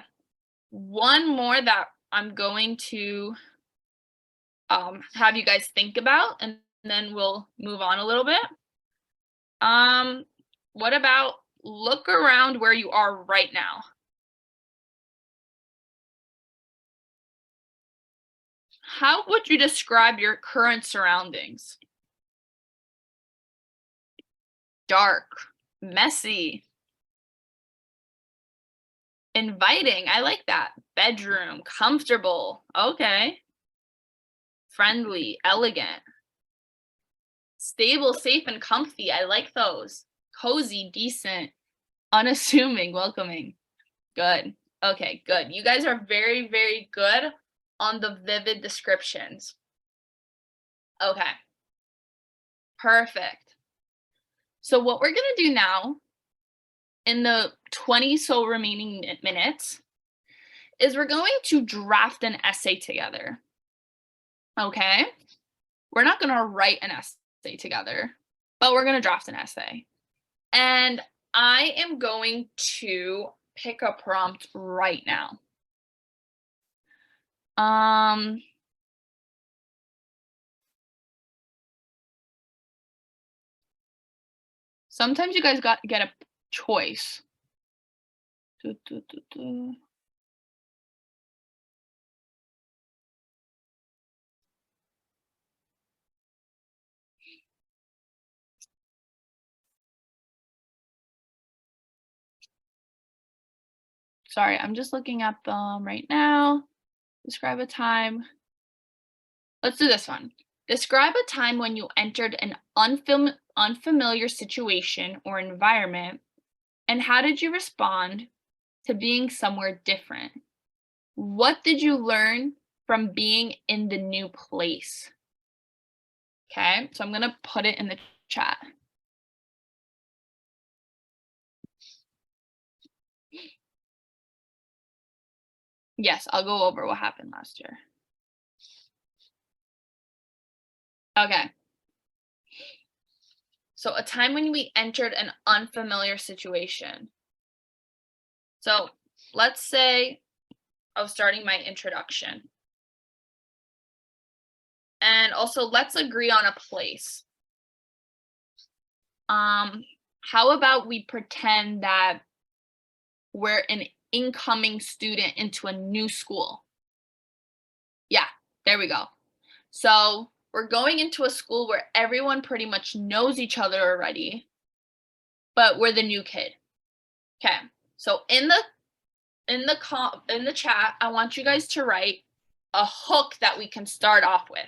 One more that I'm going to have you guys think about, and then we'll move on a little bit. What about look around where you are right now? How would you describe your current surroundings? Dark, messy, inviting. I like that. Bedroom, comfortable. Okay. Friendly, elegant. Stable, safe, and comfy. I like those. Cozy, decent, unassuming, welcoming. Good. Okay, good. You guys are very, very good on the vivid descriptions. Okay. Perfect. So what we're going to do now in the 20 so remaining minutes is we're going to draft an essay together. Okay? We're not going to write an essay together, but we're going to draft an essay. And I am going to pick a prompt right now. Sometimes you guys get a choice. Sorry, I'm just looking at them right now. Describe a time. Let's do this one. Describe a time when you entered an unfamiliar situation or environment, and how did you respond to being somewhere different? What did you learn from being in the new place? Okay, so I'm going to put it in the chat. Yes, I'll go over what happened last year. Okay. So a time when we entered an unfamiliar situation. So let's say I was starting my introduction. And also let's agree on a place. How about we pretend that we're an incoming student into a new school? Yeah, there we go. So we're going into a school where everyone pretty much knows each other already, but we're the new kid. Okay. So in the chat, I want you guys to write a hook that we can start off with.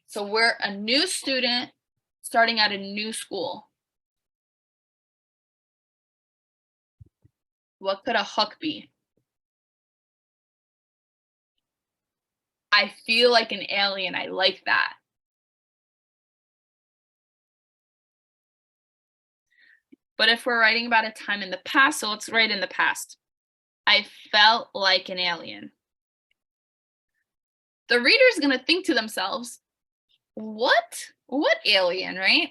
So we're a new student starting at a new school. What could a hook be? I feel like an alien. I like that. But if we're writing about a time in the past, so let's write in the past. I felt like an alien. The reader's going to think to themselves, what? What alien, right?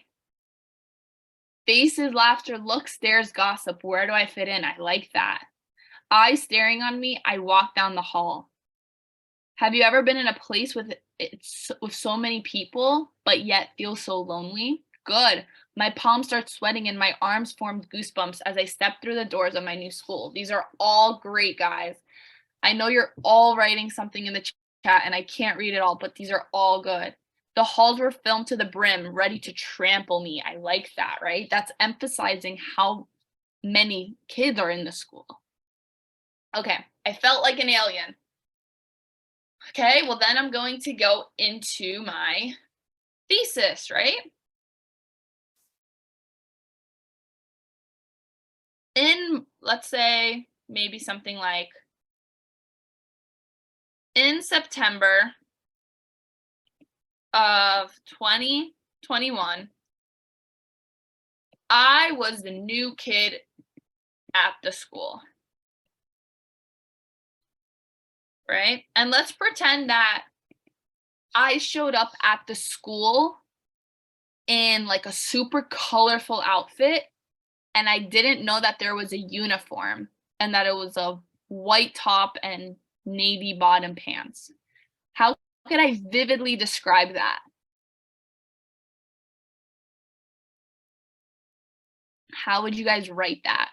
Faces, laughter, look, stares, gossip. Where do I fit in? I like that. Eyes staring on me. I walk down the hall. Have you ever been in a place with so many people, but yet feel so lonely? Good. My palms start sweating and my arms formed goosebumps as I step through the doors of my new school. These are all great, guys. I know you're all writing something in the chat and I can't read it all, but these are all good. The halls were filled to the brim, ready to trample me. I like that, right? That's emphasizing how many kids are in the school. Okay, I felt like an alien. Okay, well then I'm going to go into my thesis, right? In, let's say, maybe something like, in September of 2021, I was the new kid at the school, right? And let's pretend that I showed up at the school in like a super colorful outfit and I didn't know that there was a uniform and that it was a white top and navy bottom pants. How could I vividly describe that? How would you guys write that?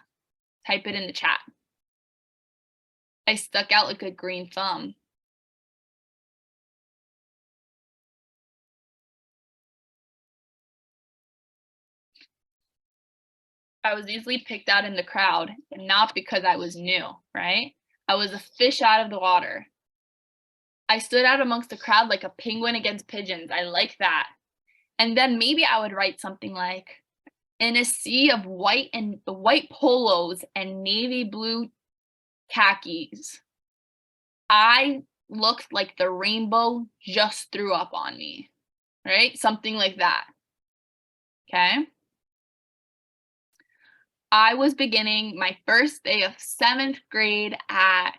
Type it in the chat. I stuck out like a green thumb. I was easily picked out in the crowd, and not because I was new, right? I was a fish out of the water. I stood out amongst the crowd like a penguin against pigeons. I like that. And then maybe I would write something like, in a sea of white polos and navy blue khakis, I looked like the rainbow just threw up on me, right? Something like that. Okay. I was beginning my first day of 7th grade at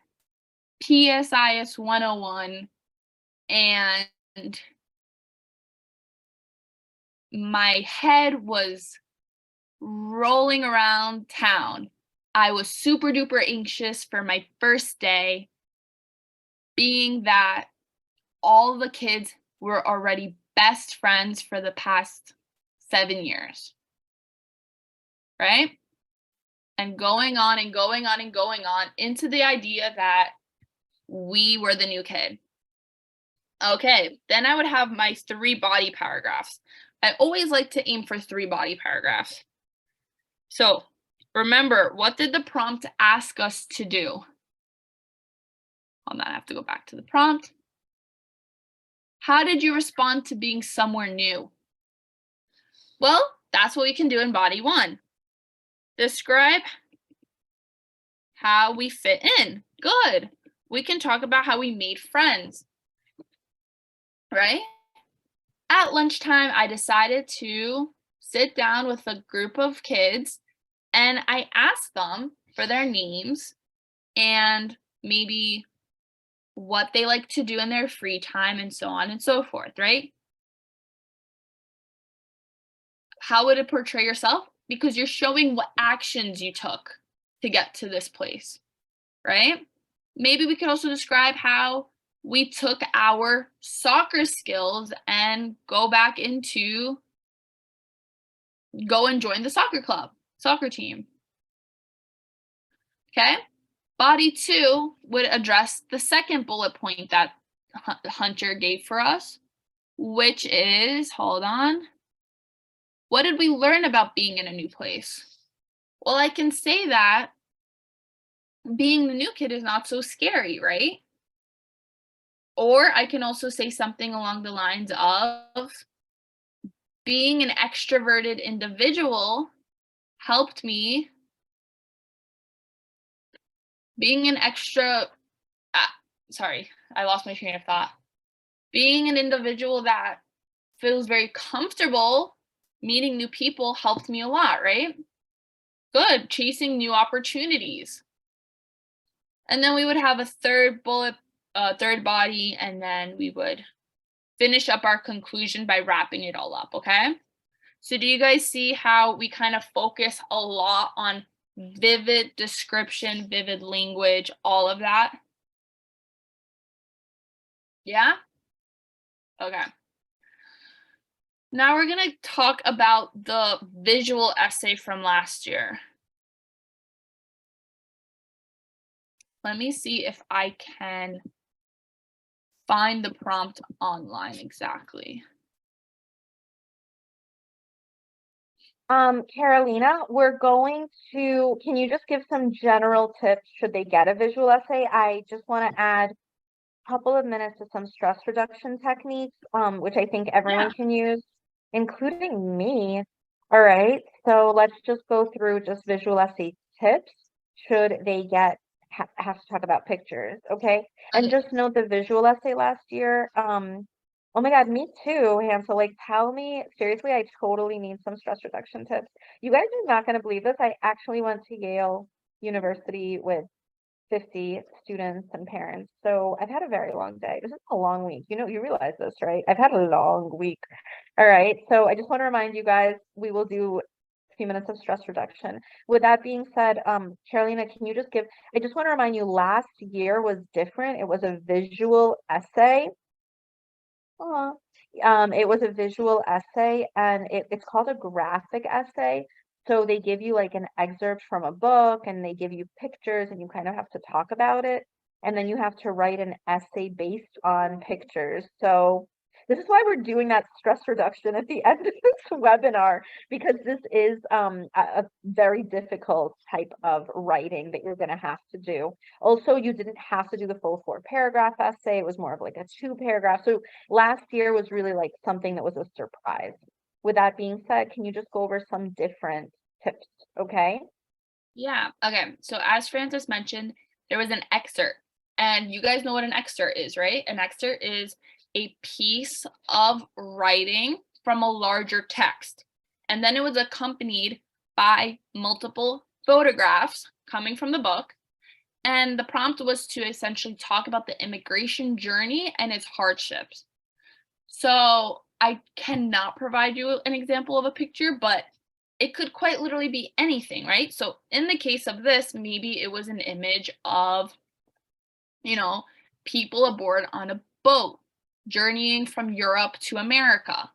PSIS 101, and my head was rolling around town. I was super duper anxious for my first day, being that all the kids were already best friends for the past 7 years, right? And going on and going on and going on into the idea that we were the new kid. Okay, then I would have my 3 body paragraphs. I always like to aim for 3 body paragraphs. So remember, what did the prompt ask us to do? Hold on, I have to go back to the prompt. How did you respond to being somewhere new? Well, that's what we can do in body 1. Describe how we fit in. Good. We can talk about how we made friends, right? at lunchtime, I decided to sit down with a group of kids and I asked them for their names and maybe what they like to do in their free time and so on and so forth, right? How would it portray yourself? Because you're showing what actions you took to get to this place, right? Maybe we could also describe how we took our soccer skills and go and join the soccer club, soccer team. Okay? Body 2 would address the second bullet point that Hunter gave for us, which is, hold on, what did we learn about being in a new place? Well, I can say that being the new kid is not so scary, right? Or I can also say something along the lines of being an extroverted individual helped me. Being an extra, sorry, I lost my train of thought. Being an individual that feels very comfortable meeting new people helped me a lot, right? Good, chasing new opportunities. And then we would have a third third body, and then we would finish up our conclusion by wrapping it all up, okay? So do you guys see how we kind of focus a lot on vivid description, vivid language, all of that? Yeah? Okay. Now we're going to talk about the visual essay from last year. Let me see if I can find the prompt online exactly. Carolina, can you just give some general tips should they get a visual essay? I just want to add a couple of minutes to some stress reduction techniques, which I think everyone can use, including me. All right, so let's just go through just visual essay tips should they have to talk about pictures, okay? And just note the visual essay last year, oh my God, me too, Hansel. Like, tell me, seriously, I totally need some stress reduction tips. You guys are not going to believe this. I actually went to Yale University with 50 students and parents. So I've had a very long day. This is a long week. You realize this, right? I've had a long week. All right. So I just want to remind you guys, we will do a few minutes of stress reduction. With that being said, Carolina, can you just I just want to remind you, last year was different. It was a visual essay. It was a visual essay and it's called a graphic essay. So they give you like an excerpt from a book and they give you pictures and you kind of have to talk about it. And then you have to write an essay based on pictures. So this is why we're doing that stress reduction at the end of this webinar, because this is a very difficult type of writing that you're going to have to do. Also, you didn't have to do the full 4-paragraph essay. It was more of like a 2-paragraph. So last year was really like something that was a surprise. With that being said, can you just go over some different tips, okay? Yeah, okay. So as Francis mentioned, there was an excerpt. And you guys know what an excerpt is, right? An excerpt is a piece of writing from a larger text. And then it was accompanied by multiple photographs coming from the book. And the prompt was to essentially talk about the immigration journey and its hardships. So I cannot provide you an example of a picture, but it could quite literally be anything, right? So in the case of this, maybe it was an image of, people aboard on a boat journeying from Europe to America,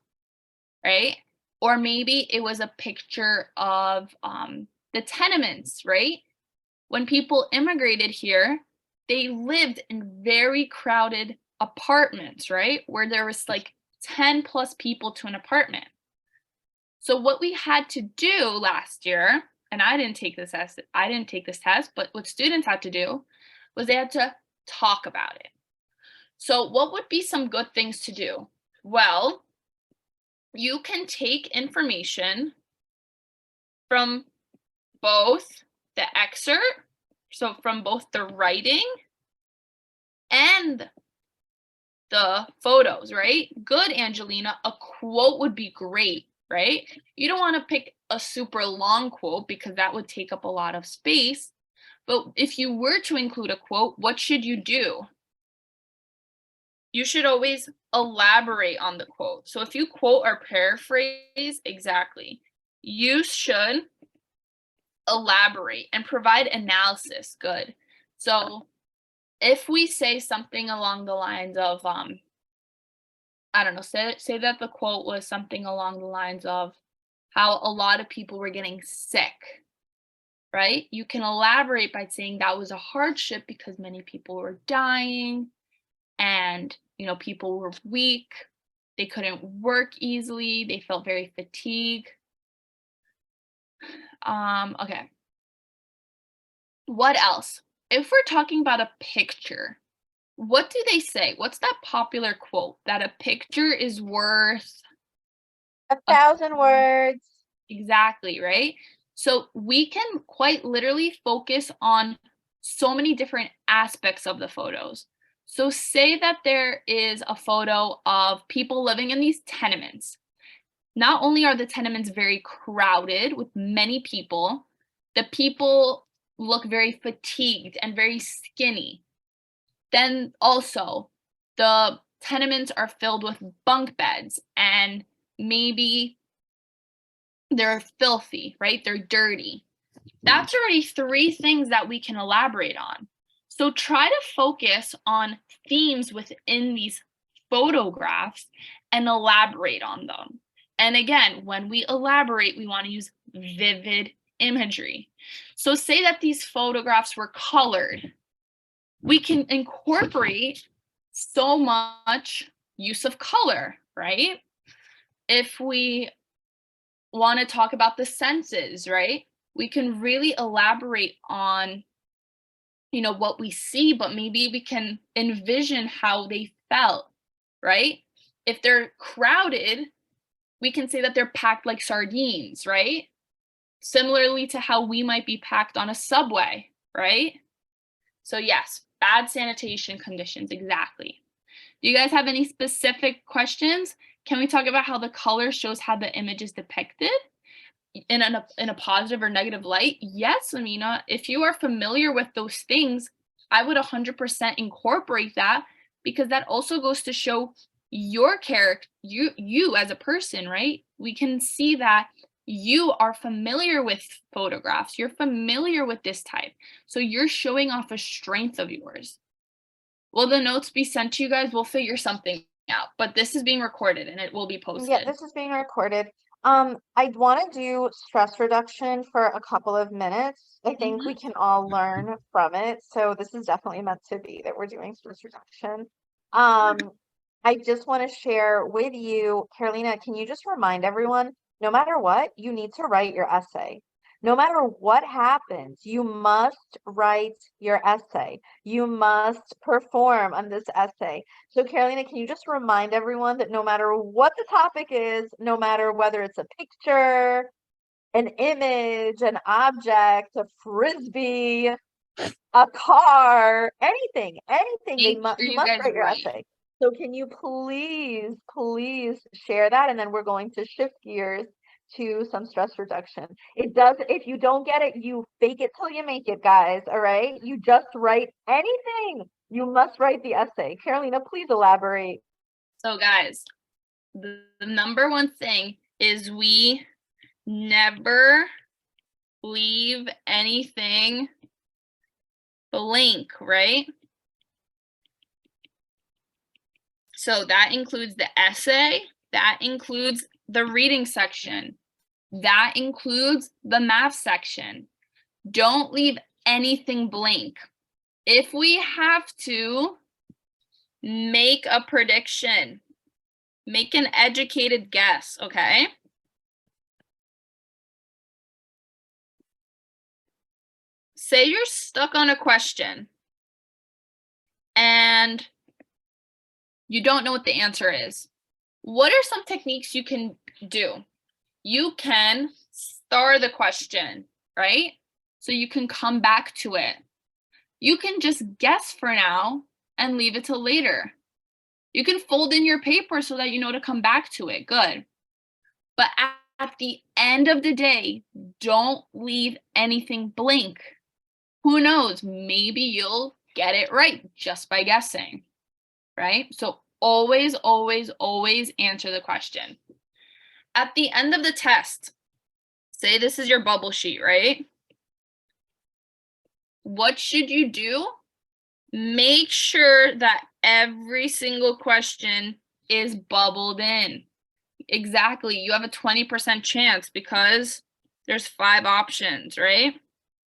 right? Or maybe it was a picture of the tenements, right? When people immigrated here, they lived in very crowded apartments, right? Where there was like 10 plus people to an apartment. So what we had to do last year, and I didn't take this test, but what students had to do was they had to talk about it. So what would be some good things to do? Well, you can take information from both the excerpt, so from both the writing and the photos, right? Good, Angelina. A quote would be great, right? You don't want to pick a super long quote because that would take up a lot of space. But if you were to include a quote, what should you do? You should always elaborate on the quote. So if you quote or paraphrase, exactly, you should elaborate and provide analysis. Good. So if we say something along the lines of, I don't know, say that the quote was something along the lines of how a lot of people were getting sick, right? You can elaborate by saying that was a hardship because many people were dying and, people were weak. They couldn't work easily. They felt very fatigued. Okay. What else? If we're talking about a picture, what do they say? What's that popular quote? That a picture is worth 1,000 words. Exactly, right? So we can quite literally focus on so many different aspects of the photos. So say that there is a photo of people living in these tenements. Not only are the tenements very crowded with many people, the people look very fatigued and very skinny. Then also, the tenements are filled with bunk beds and maybe they're filthy, right? They're dirty. That's already 3 things that we can elaborate on. So try to focus on themes within these photographs and elaborate on them. And again, when we elaborate, we want to use vivid imagery. So say that these photographs were colored. We can incorporate so much use of color, right? If we want to talk about the senses, right? We can really elaborate on, what we see, but maybe we can envision how they felt, right? If they're crowded, we can say that they're packed like sardines, right? Similarly to how we might be packed on a subway, right? So yes, bad sanitation conditions, exactly. Do you guys have any specific questions? Can we talk about how the color shows how the image is depicted in a positive or negative light? Yes, Amina, if you are familiar with those things, I would 100% incorporate that because that also goes to show your character, you as a person, right? We can see that you are familiar with photographs. You're familiar with this type. So you're showing off a strength of yours. Will the notes be sent to you guys? We'll figure something out, but this is being recorded and it will be posted. Yeah, this is being recorded. I'd want to do stress reduction for a couple of minutes. I think we can all learn from it. So this is definitely meant to be that we're doing stress reduction. I just want to share with you, Carolina, can you just remind everyone, no matter what, you need to write your essay. No matter what happens, you must write your essay. You must perform on this essay. So Carolina, can you just remind everyone that no matter what the topic is, no matter whether it's a picture, an image, an object, a frisbee, a car, anything, you must write your essay. So can you please share that? And then we're going to shift gears to some stress reduction. It does, if you don't get it, you fake it till you make it, guys. All right. You just write anything. You must write the essay. Carolina, please elaborate. So guys, the number one thing is we never leave anything blank, right? So that includes the essay, that includes the reading section, that includes the math section. Don't leave anything blank. If we have to make a prediction, make an educated guess, okay? Say you're stuck on a question and you don't know what the answer is. What are some techniques you can do? You can star the question, right? So you can come back to it. You can just guess for now and leave it till later. You can fold in your paper so that you know to come back to it. Good. But at the end of the day, don't leave anything blank. Who knows? Maybe you'll get it right just by guessing, right? So always, always, always answer the question. At the end of the test, say this is your bubble sheet, right? What should you do? Make sure that every single question is bubbled in. Exactly. You have a 20% chance because there's 5 options, right?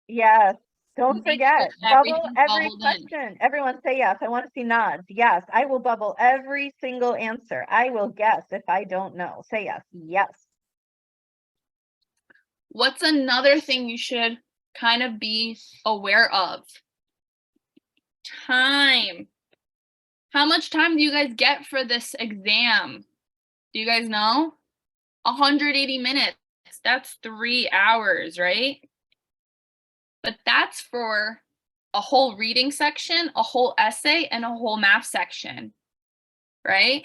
Yes. Don't Make sure forget, bubble everything's every bubbled in. question. Everyone say yes. I want to see nods. Yes, I will bubble every single answer. I will guess if I don't know. Say yes. Yes. What's another thing you should kind of be aware of? Time. How much time do you guys get for this exam? Do you guys know? 180 minutes. That's 3 hours, right? But that's for a whole reading section, a whole essay, and a whole math section, right?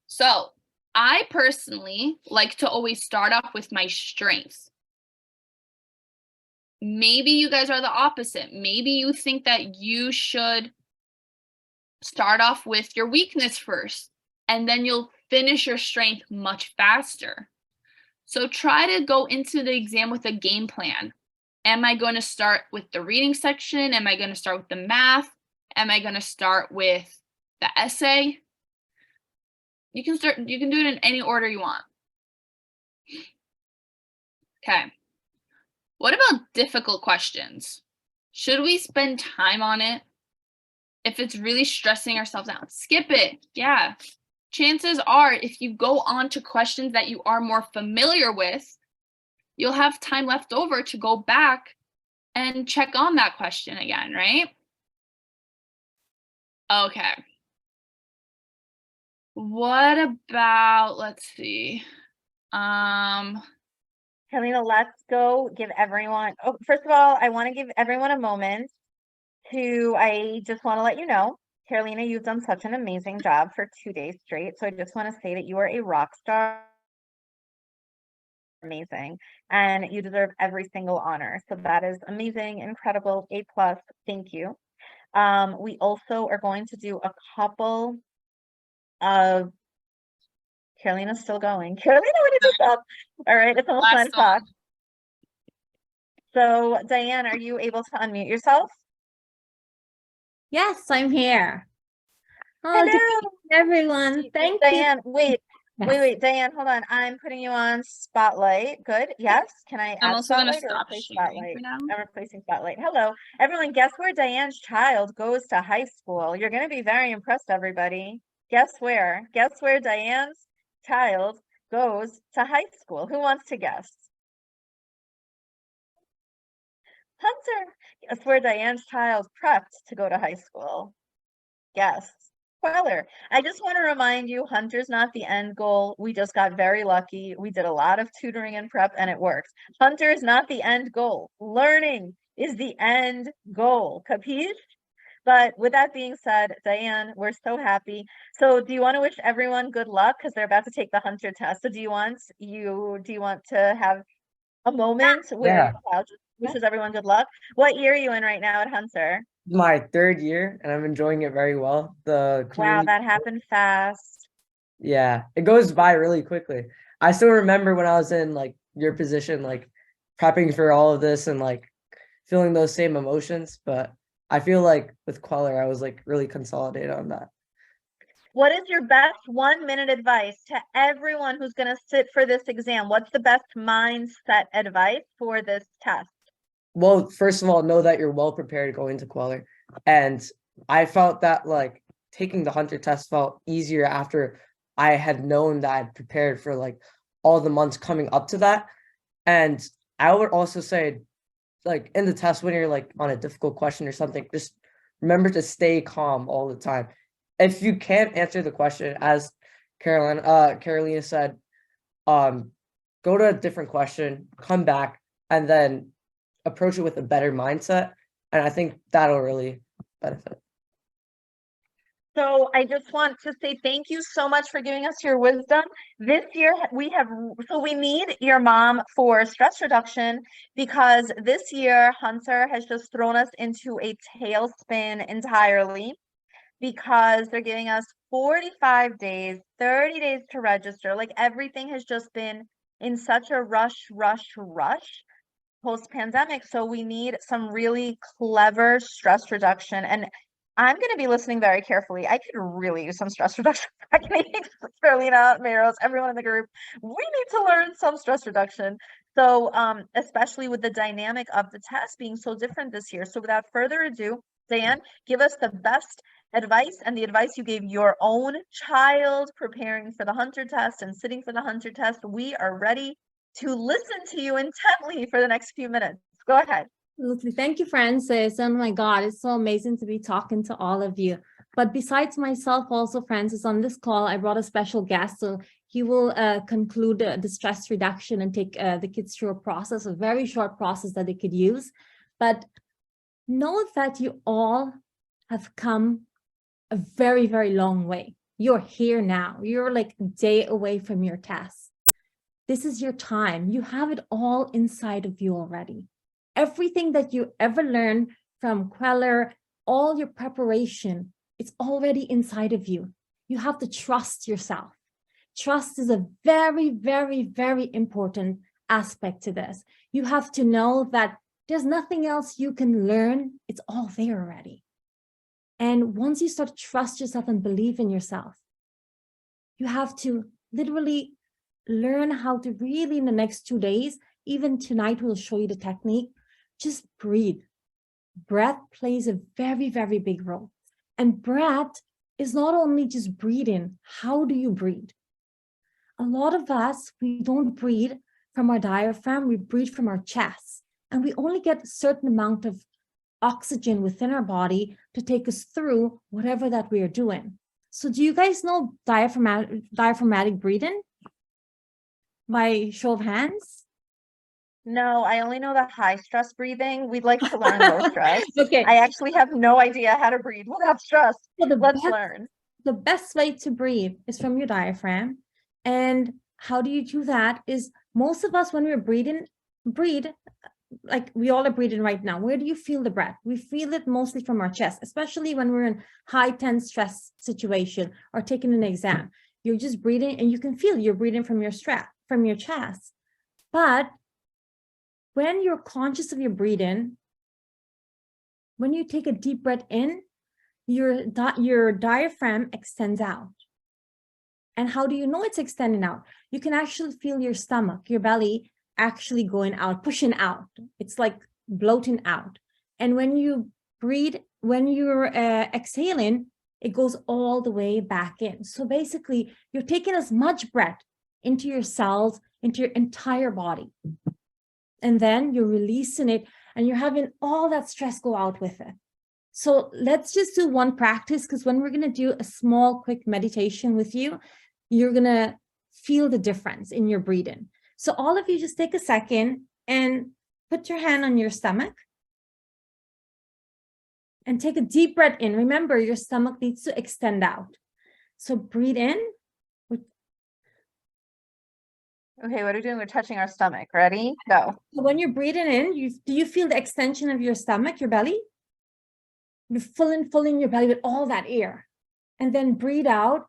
So I personally like to always start off with my strengths. Maybe you guys are the opposite. Maybe you think that you should start off with your weakness first, and then you'll finish your strength much faster. So try to go into the exam with a game plan. Am I going to start with the reading section? Am I going to start with the math? Am I going to start with the essay? You can do it in any order you want. Okay. What about difficult questions? Should we spend time on it? If it's really stressing ourselves out, skip it. Yeah. Chances are, if you go on to questions that you are more familiar with, you'll have time left over to go back and check on that question again, right? Okay. What about, let's see. Helena, let's go give everyone, oh, first of all, I want to give everyone a moment I just want to let you know, Carolina, you've done such an amazing job for 2 days straight. So I just want to say that you are a rock star. Amazing. And you deserve every single honor. So that is amazing, incredible, A+. Thank you. We also are going to do a couple of Carolina's still going. Carolina, when did you stop? All right, it's almost 9 o'clock. So Diane, are you able to unmute yourself? Yes, I'm here. Oh, Hello. good evening, everyone. Thank you. Diane, wait, Diane, hold on. I'm putting you on spotlight. Good. Yes. Can I I'm add also going to spotlight or stop replace sharing spotlight? for now. I'm replacing spotlight. Hello, everyone. Guess where Diane's child goes to high school? You're going to be very impressed, everybody. Guess where? Guess where Diane's child goes to high school? Who wants to guess? Hunter. Guess where Diane's child prepped to go to high school? Guess. Kweller. I just want to remind you, Hunter's not the end goal. We just got very lucky. We did a lot of tutoring and prep and it works. Hunter is not the end goal. Learning is the end goal. Capiche? But with that being said, Diane, we're so happy. So do you want to wish everyone good luck? Because they're about to take the Hunter test. So do you want to have a moment where Kyle just wishes everyone good luck? What year are you in right now at Hunter? My 3rd year, and I'm enjoying it very well. The Wow, community, that happened fast. yeah, it goes by really quickly. I still remember when I was in like your position, like prepping for all of this and like feeling those same emotions. But I feel like with Kweller, I was like really consolidated on that. What is your best 1-minute advice to everyone who's going to sit for this exam? What's the best mindset advice for this test? Well, first of all, know that you're well prepared going to Kweller. And I felt that like taking the Hunter test felt easier after I had known that I'd prepared for like all the months coming up to that. And I would also say, like in the test when you're like on a difficult question or something, just remember to stay calm all the time. If you can't answer the question, as Carolina said, go to a different question, come back, and then approach it with a better mindset. And I think that'll really benefit. So I just want to say thank you so much for giving us your wisdom. This year we need your mom for stress reduction because this year Hunter has just thrown us into a tailspin entirely because they're giving us 45 days, 30 days to register. Like everything has just been in such a rush post-pandemic. So we need some really clever stress reduction. And I'm going to be listening very carefully. I could really use some stress reduction techniques. Carolina, Maros, everyone in the group. We need to learn some stress reduction. So especially with the dynamic of the test being so different this year. So without further ado, Dan, give us the best advice and the advice you gave your own child preparing for the Hunter test and sitting for the Hunter test. We are ready to listen to you intently for the next few minutes. Go ahead. Absolutely. Thank you, Francis. Oh my God, it's so amazing to be talking to all of you. But besides myself, also, Francis, on this call, I brought a special guest. So he will conclude the stress reduction and take the kids through a process, a very short process that they could use. But know that you all have come a very, very long way. You're here now. You're like a day away from your test. This is your time. You have it all inside of you already. Everything that you ever learned from Kweller, all your preparation, it's already inside of you. You have to trust yourself. Trust is a very, very, very important aspect to this. You have to know that there's nothing else you can learn. It's all there already. And once you start to trust yourself and believe in yourself, you have to literally learn how to really in the next 2 days, even tonight we'll show you the technique, just breathe. Breath plays a very, very big role. And breath is not only just breathing. How do you breathe? A lot of us, we don't breathe from our diaphragm, we breathe from our chest. And we only get a certain amount of oxygen within our body to take us through whatever that we are doing. So do you guys know diaphragmatic breathing? By show of hands? No, I only know the high stress breathing. We'd like to learn low stress. Okay. I actually have no idea how to breathe without stress. So Let's learn. The best way to breathe is from your diaphragm. And how do you do that is most of us when we're breathing, breathe like we all are breathing right now. Where do you feel the breath? We feel it mostly from our chest, especially when we're in high tense stress situation or taking an exam. You're just breathing and you can feel you're breathing from your from your chest. But when you're conscious of your breathing, when you take a deep breath in, your diaphragm extends out. And how do you know it's extending out? You can actually feel your stomach, your belly actually going out, pushing out. It's like bloating out. And when you breathe, when you're exhaling, it goes all the way back in. So basically, you're taking as much breath into your cells, into your entire body. And then you're releasing it and you're having all that stress go out with it. So let's just do one practice, because when we're going to do a small, quick meditation with you, you're going to feel the difference in your breathing. So all of you just take a second and put your hand on your stomach and take a deep breath in. Remember, your stomach needs to extend out. So breathe in. Okay, what are we doing? We're touching our stomach. Ready? Go. So when you're breathing in, do you feel the extension of your stomach, your belly? You're filling your belly with all that air. And then breathe out.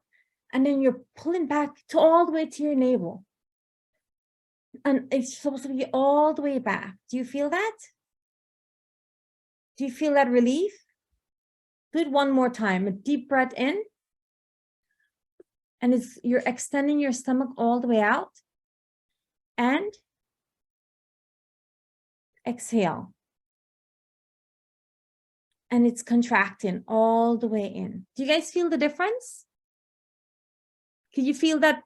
And then you're pulling back to all the way to your navel. And it's supposed to be all the way back. Do you feel that? Do you feel that relief? Do it one more time. A deep breath in. And you're extending your stomach all the way out. And exhale. And it's contracting all the way in. Do you guys feel the difference? Can you feel that?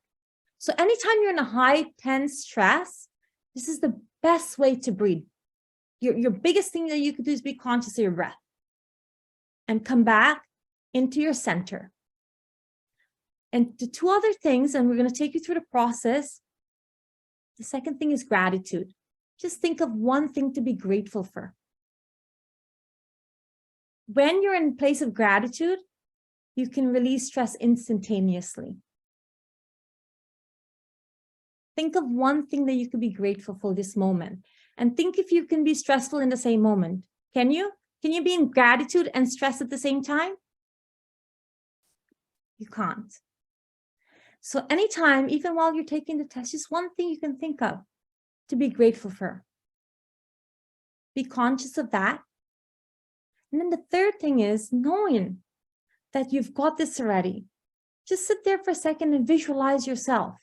So anytime you're in a high tense stress, this is the best way to breathe. Your biggest thing that you could do is be conscious of your breath and come back into your center. And the two other things, and we're going to take you through the process. The second thing is gratitude. Just think of one thing to be grateful for. When you're in a place of gratitude, you can release stress instantaneously. Think of one thing that you could be grateful for this moment. And think if you can be stressful in the same moment. Can you? Can you be in gratitude and stress at the same time? You can't. So anytime, even while you're taking the test, just one thing you can think of to be grateful for. Be conscious of that. And then the third thing is knowing that you've got this already. Just sit there for a second and visualize yourself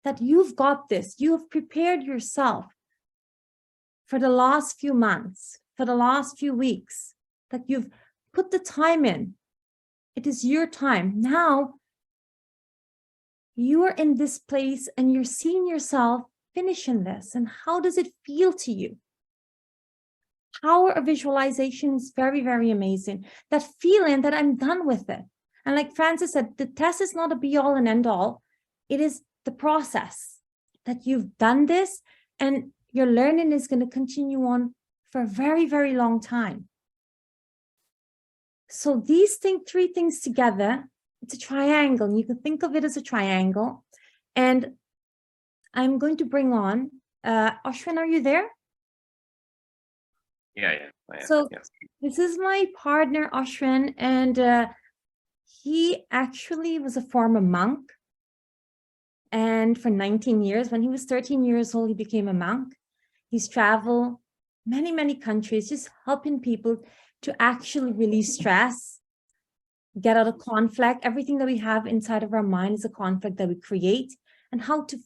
that you've got this. You have prepared yourself for the last few months, for the last few weeks, that you've put the time in. It is your time. Now you are in this place and you're seeing yourself finishing this. And how does it feel to you? Power of visualization is very, very amazing. That feeling that I'm done with it. And like Francis said, the test is not a be all and end all. It is the process that you've done this, and your learning is going to continue on for a very, very long time. So these three things together, it's a triangle. And you can think of it as a triangle. And I'm going to bring on, Ashwin, are you there? Yeah. I am, So yes. this is my partner, Ashwin, and he actually was a former monk. And for 19 years, when he was 13 years old, he became a monk. He's traveled many, many countries, just helping people to actually release stress, get out of conflict. Everything that we have inside of our mind is a conflict that we create, and how to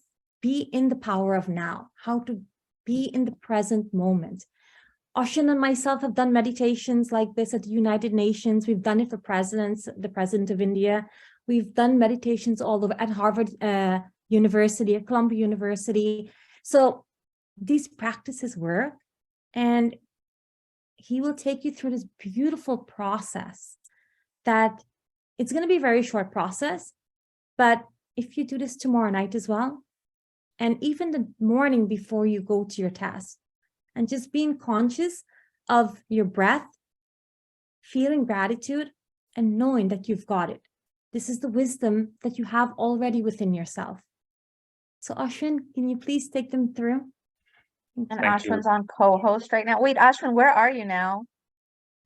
be in the power of now, how to be in the present moment. Ashwin and myself have done meditations like this at the United Nations. We've done it for presidents, the president of India. We've done meditations all over at Harvard University, at Columbia University. So these practices work, and he will take you through this beautiful process that it's going to be a very short process. But if you do this tomorrow night as well, and even the morning before you go to your test, and just being conscious of your breath, feeling gratitude, and knowing that you've got it. This is the wisdom that you have already within yourself. So Ashwin, can you please take them through? And Thank you. Ashwin's on co-host right now. Wait, Ashwin, where are you now?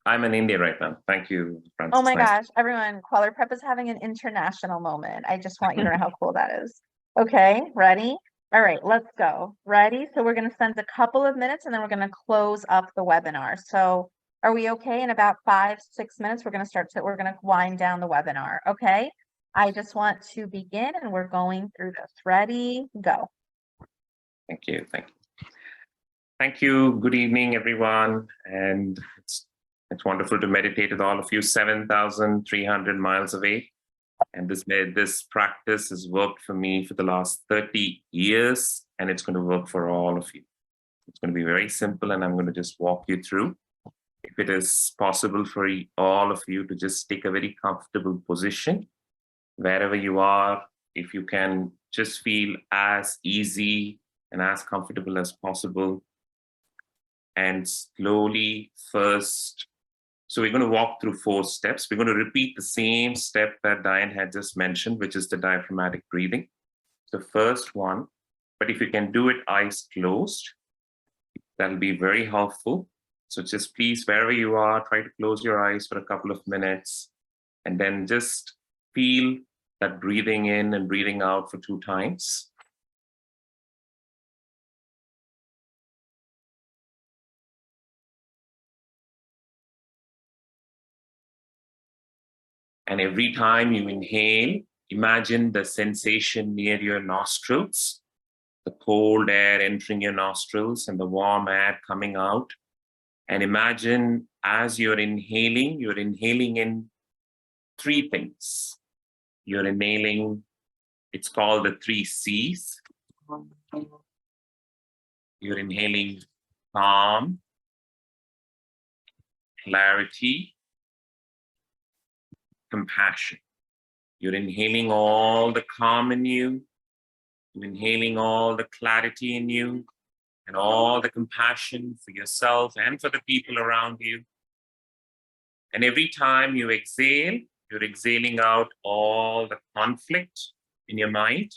I'm in India right now. Thank you, Francis. Oh my Nice. gosh, everyone, Kweller Prep is having an international moment. I just want you to know how cool that is. Okay, ready? All right, let's go. Ready? So we're going to spend a couple of minutes and then we're going to close up the webinar. So are we okay? In about 5-6 minutes, we're going to wind down the webinar. Okay. I just want to begin and we're going through this. Ready? Go. Thank you. Thank you. Good evening, everyone. And it's wonderful to meditate with all of you 7,300 miles away. And this practice has worked for me for the last 30 years, and it's going to work for all of you. It's going to be very simple, and I'm going to just walk you through. If it is possible for all of you to just take a very comfortable position, wherever you are, if you can just feel as easy and as comfortable as possible. And slowly first, so we're going to walk through 4 steps. We're going to repeat the same step that Diane had just mentioned, which is the diaphragmatic breathing. The first one, but if you can do it eyes closed, that'll be very helpful. So just please, wherever you are, try to close your eyes for a couple of minutes, and then just feel that breathing in and breathing out for 2 times. And every time you inhale, imagine the sensation near your nostrils, the cold air entering your nostrils and the warm air coming out. And imagine as you're inhaling in 3 things. You're inhaling, it's called the 3 C's. You're inhaling calm, clarity, compassion. You're inhaling all the calm in you. You're inhaling all the clarity in you and all the compassion for yourself and for the people around you. And every time you exhale, You're exhaling out all the conflict in your mind.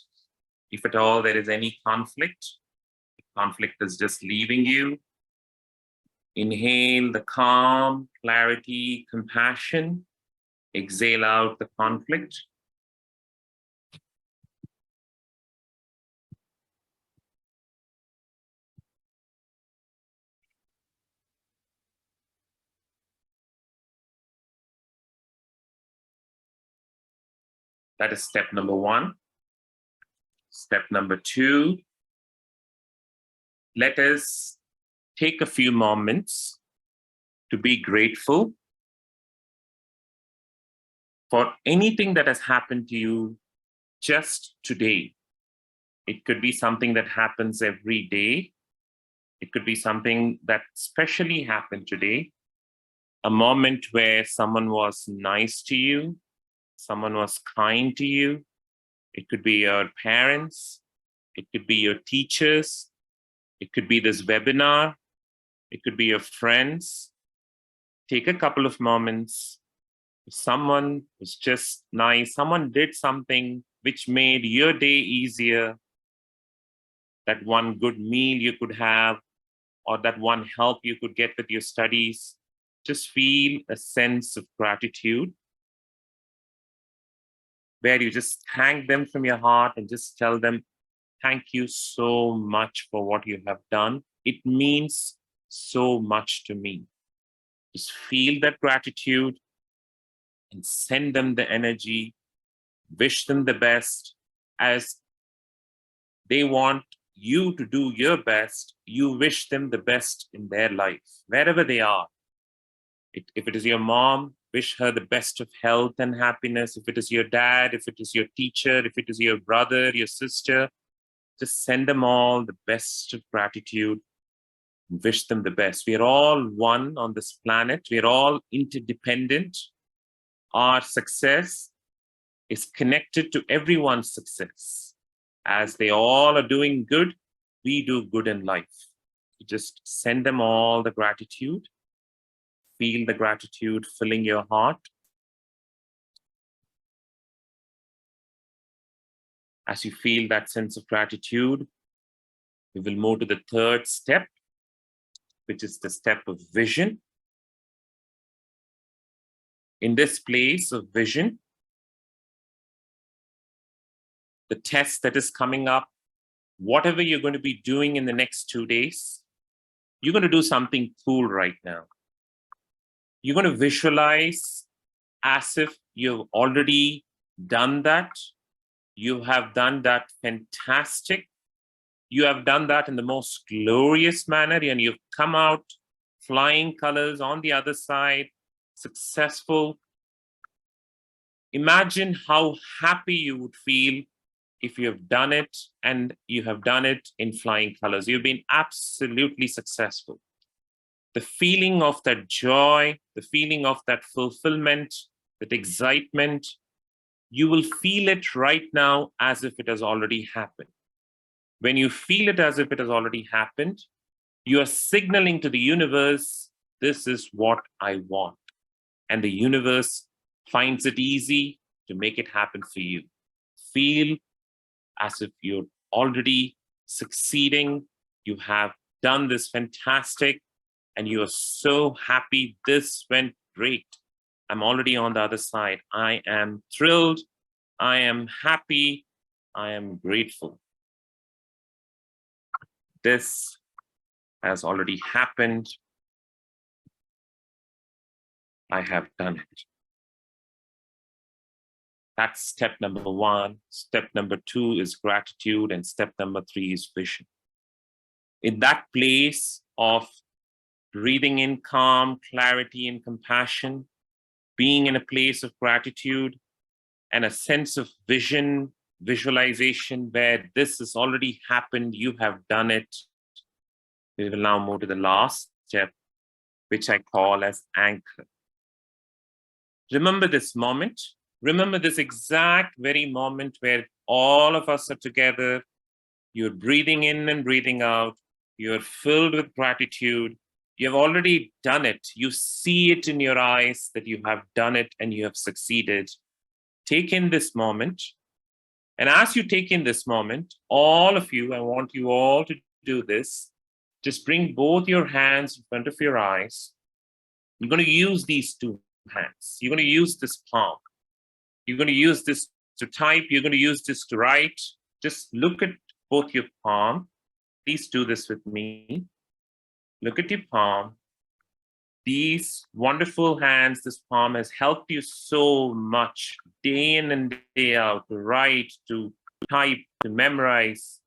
If at all there is any conflict is just leaving you. Inhale the calm, clarity, compassion. Exhale out the conflict. That is step number 1. Step number 2, let us take a few moments to be grateful for anything that has happened to you just today. It could be something that happens every day. It could be something that specially happened today. A moment where someone was nice to you, someone was kind to you. It could be your parents. It could be your teachers. It could be this webinar. It could be your friends. Take a couple of moments. If someone was just nice, someone did something which made your day easier, that one good meal you could have, or that one help you could get with your studies, just feel a sense of gratitude where you just thank them from your heart and just tell them, thank you so much for what you have done. It means so much to me. Just feel that gratitude and send them the energy, wish them the best. As they want you to do your best, you wish them the best in their life, wherever they are. If it is your mom, wish her the best of health and happiness. If it is your dad, if it is your teacher, if it is your brother, your sister, just send them all the best of gratitude. Wish them the best. We are all one on this planet. We are all interdependent. Our success is connected to everyone's success. As they all are doing good, we do good in life. Just send them all the gratitude. Feel the gratitude filling your heart. As you feel that sense of gratitude, we will move to the third step, which is the step of vision. In this place of vision, the test that is coming up, whatever you're going to be doing in the next 2 days, you're going to do something cool right now. You're going to visualize as if you've already done that. You have done that fantastic. You have done that in the most glorious manner, and you've come out flying colors on the other side, successful. Imagine how happy you would feel if you have done it, and you have done it in flying colors. You've been absolutely successful. The feeling of that joy, the feeling of that fulfillment, that excitement, you will feel it right now as if it has already happened. When you feel it as if it has already happened, you are signaling to the universe, this is what I want. And the universe finds it easy to make it happen for you. Feel as if you're already succeeding. You have done this fantastic, and you are so happy. This went great. I'm already on the other side. I am thrilled. I am happy. I am grateful. This has already happened. I have done it. That's step number 1. Step number 2 is gratitude, and step number 3 is vision. In that place of breathing in calm, clarity, and compassion, being in a place of gratitude and a sense of vision, visualization where this has already happened, you have done it. We will now move to the last step, which I call as anchor. Remember this moment. Remember this exact very moment where all of us are together. You're breathing in and breathing out. You're filled with gratitude. You have already done it. You see it in your eyes that you have done it and you have succeeded. Take in this moment. And as you take in this moment, all of you, I want you all to do this. Just bring both your hands in front of your eyes. You're going to use these two hands. You're going to use this palm. You're going to use this to type. You're going to use this to write. Just look at both your palm. Please do this with me. Look at your palm. These wonderful hands, this palm has helped you so much day in and day out to write, to type, to memorize.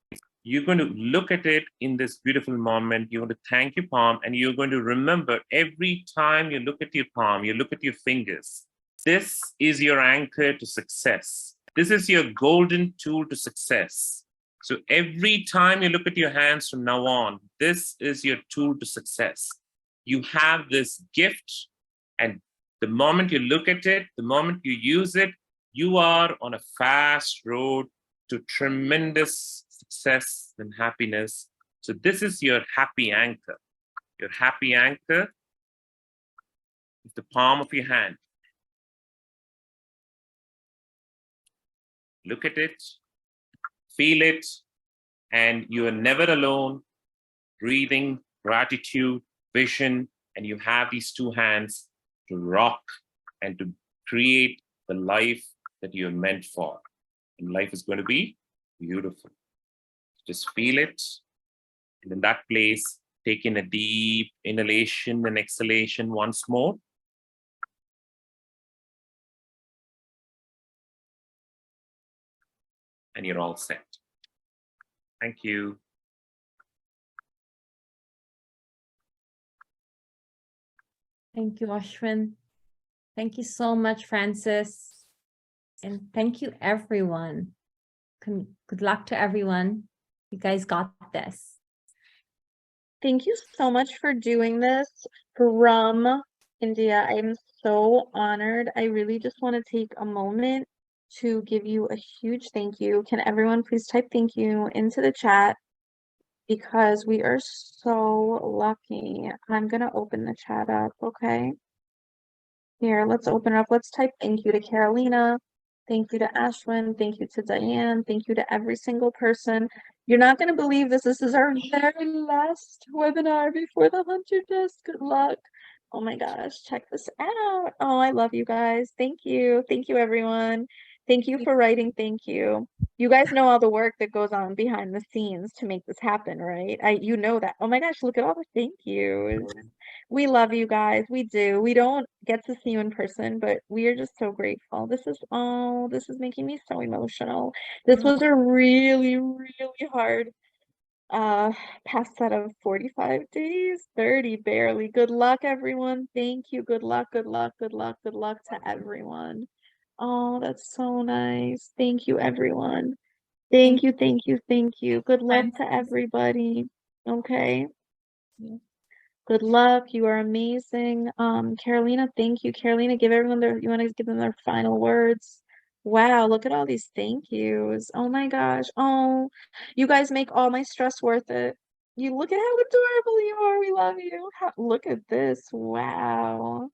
You're going to look at it in this beautiful moment. You're going to thank your palm, and you're going to remember every time you look at your palm, you look at your fingers. This is your anchor to success. This is your golden tool to success. So every time you look at your hands from now on, this is your tool to success. You have this gift, and the moment you look at it, the moment you use it, you are on a fast road to tremendous success and happiness. So this is your happy anchor. Your happy anchor is the palm of your hand. Look at it, feel it, and you are never alone. Breathing, gratitude, vision, and you have these two hands to rock and to create the life that you're meant for. And life is going to be beautiful. Just feel it. And in that place, take in a deep inhalation and exhalation once more. And you're all set. Thank you. Thank you, Ashwin. Thank you so much, Francis. And thank you, everyone. Good luck to everyone. You guys got this. Thank you so much for doing this from India. I'm so honored. I really just want to take a moment to give you a huge thank you. Can everyone please type thank you into the chat, because we are so lucky. I'm going to open the chat up, okay? Here, let's open it up. Let's type thank you to Carolina. Thank you to Ashwin. Thank you to Diane. Thank you to every single person. You're not going to believe this. This is our very last webinar before the Hunter Test. Good luck. Oh my gosh, check this out. Oh, I love you guys. Thank you. Thank you, everyone. Thank you for writing. Thank you. You guys know all the work that goes on behind the scenes to make this happen, right? You know that. Oh my gosh, look at all the thank yous. We love you guys. We do. We don't get to see you in person, but we are just so grateful. This is making me so emotional. This was a really, really hard past set of 45 days, 30 barely. Good luck, everyone. Thank you. Good luck, good luck, good luck, good luck to everyone. Oh, that's so nice. Thank you, everyone. Thank you, thank you, thank you. Good luck to everybody. Okay. Good luck. You are amazing. Carolina, thank you. Carolina, give everyone you want to give them their final words. Wow, look at all these thank yous. Oh my gosh. Oh, you guys make all my stress worth it. You look at how adorable you are. We love you. Look at this. Wow.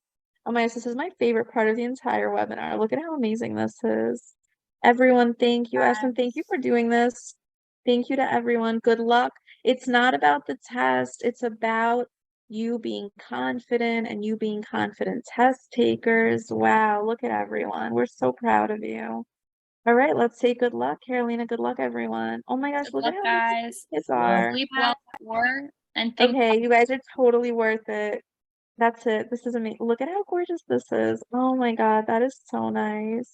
Oh my gosh, this is my favorite part of the entire webinar. Look at how amazing this is. Everyone, thank you. Ashwin, thank you for doing this. Thank you to everyone. Good luck. It's not about the test. It's about you being confident and you being confident test takers. Wow, look at everyone. We're so proud of you. All right, let's say good luck, Carolina. Good luck, everyone. Oh my gosh, Good look luck, at how guys. kids are. Sleep well at work, and thank Okay, you guys are totally worth it. That's it. This is amazing. Look at how gorgeous this is. Oh my God, that is so nice.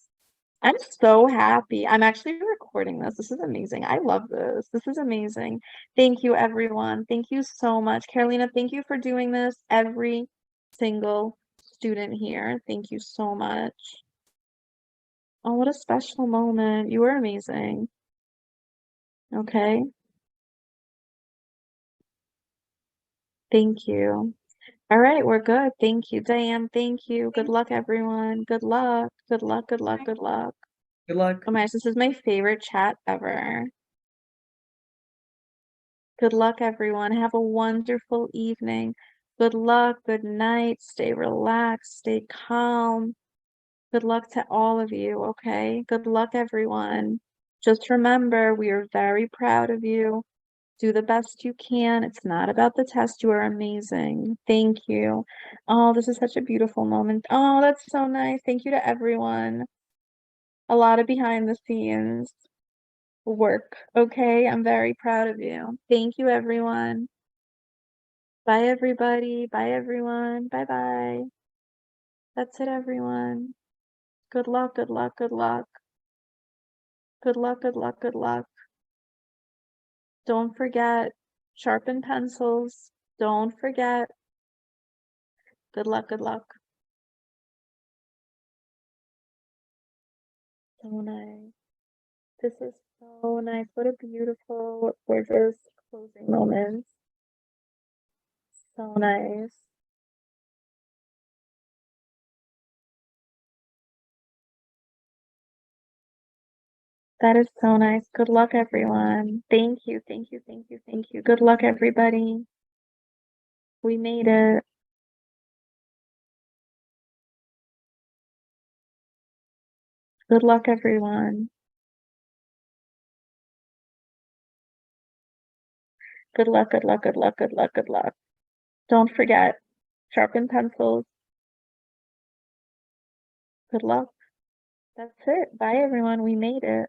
I'm so happy. I'm actually recording this. This is amazing. I love this. This is amazing. Thank you, everyone. Thank you so much. Carolina, thank you for doing this. Every single student here. Thank you so much. Oh, what a special moment. You were amazing. Okay. Thank you. All right, we're good. Thank you, Diane. Thank you. Good luck, everyone. Good luck. Good luck. Good luck. Good luck. Good luck. Oh my gosh, this is my favorite chat ever. Good luck, everyone. Have a wonderful evening. Good luck, good night, stay relaxed, stay calm. Good luck to all of you, okay? Good luck, everyone. Just remember, we are very proud of you. Do the best you can. It's not about the test. You are amazing. Thank you. Oh, this is such a beautiful moment. Oh, that's so nice. Thank you to everyone. A lot of behind the scenes work, okay? I'm very proud of you. Thank you, everyone. Bye, everybody. Bye, everyone. Bye-bye. That's it, everyone. Good luck, good luck, good luck. Good luck, good luck, good luck. Don't forget, sharpen pencils. Don't forget. Good luck, good luck. So nice. This is so nice. What a beautiful, gorgeous closing moment. So nice. That is so nice. Good luck, everyone. Thank you, thank you, thank you, thank you. Good luck, everybody. We made it. Good luck, everyone. Good luck, good luck, good luck, good luck, good luck. Don't forget, sharpen pencils. Good luck. That's it. Bye, everyone. We made it.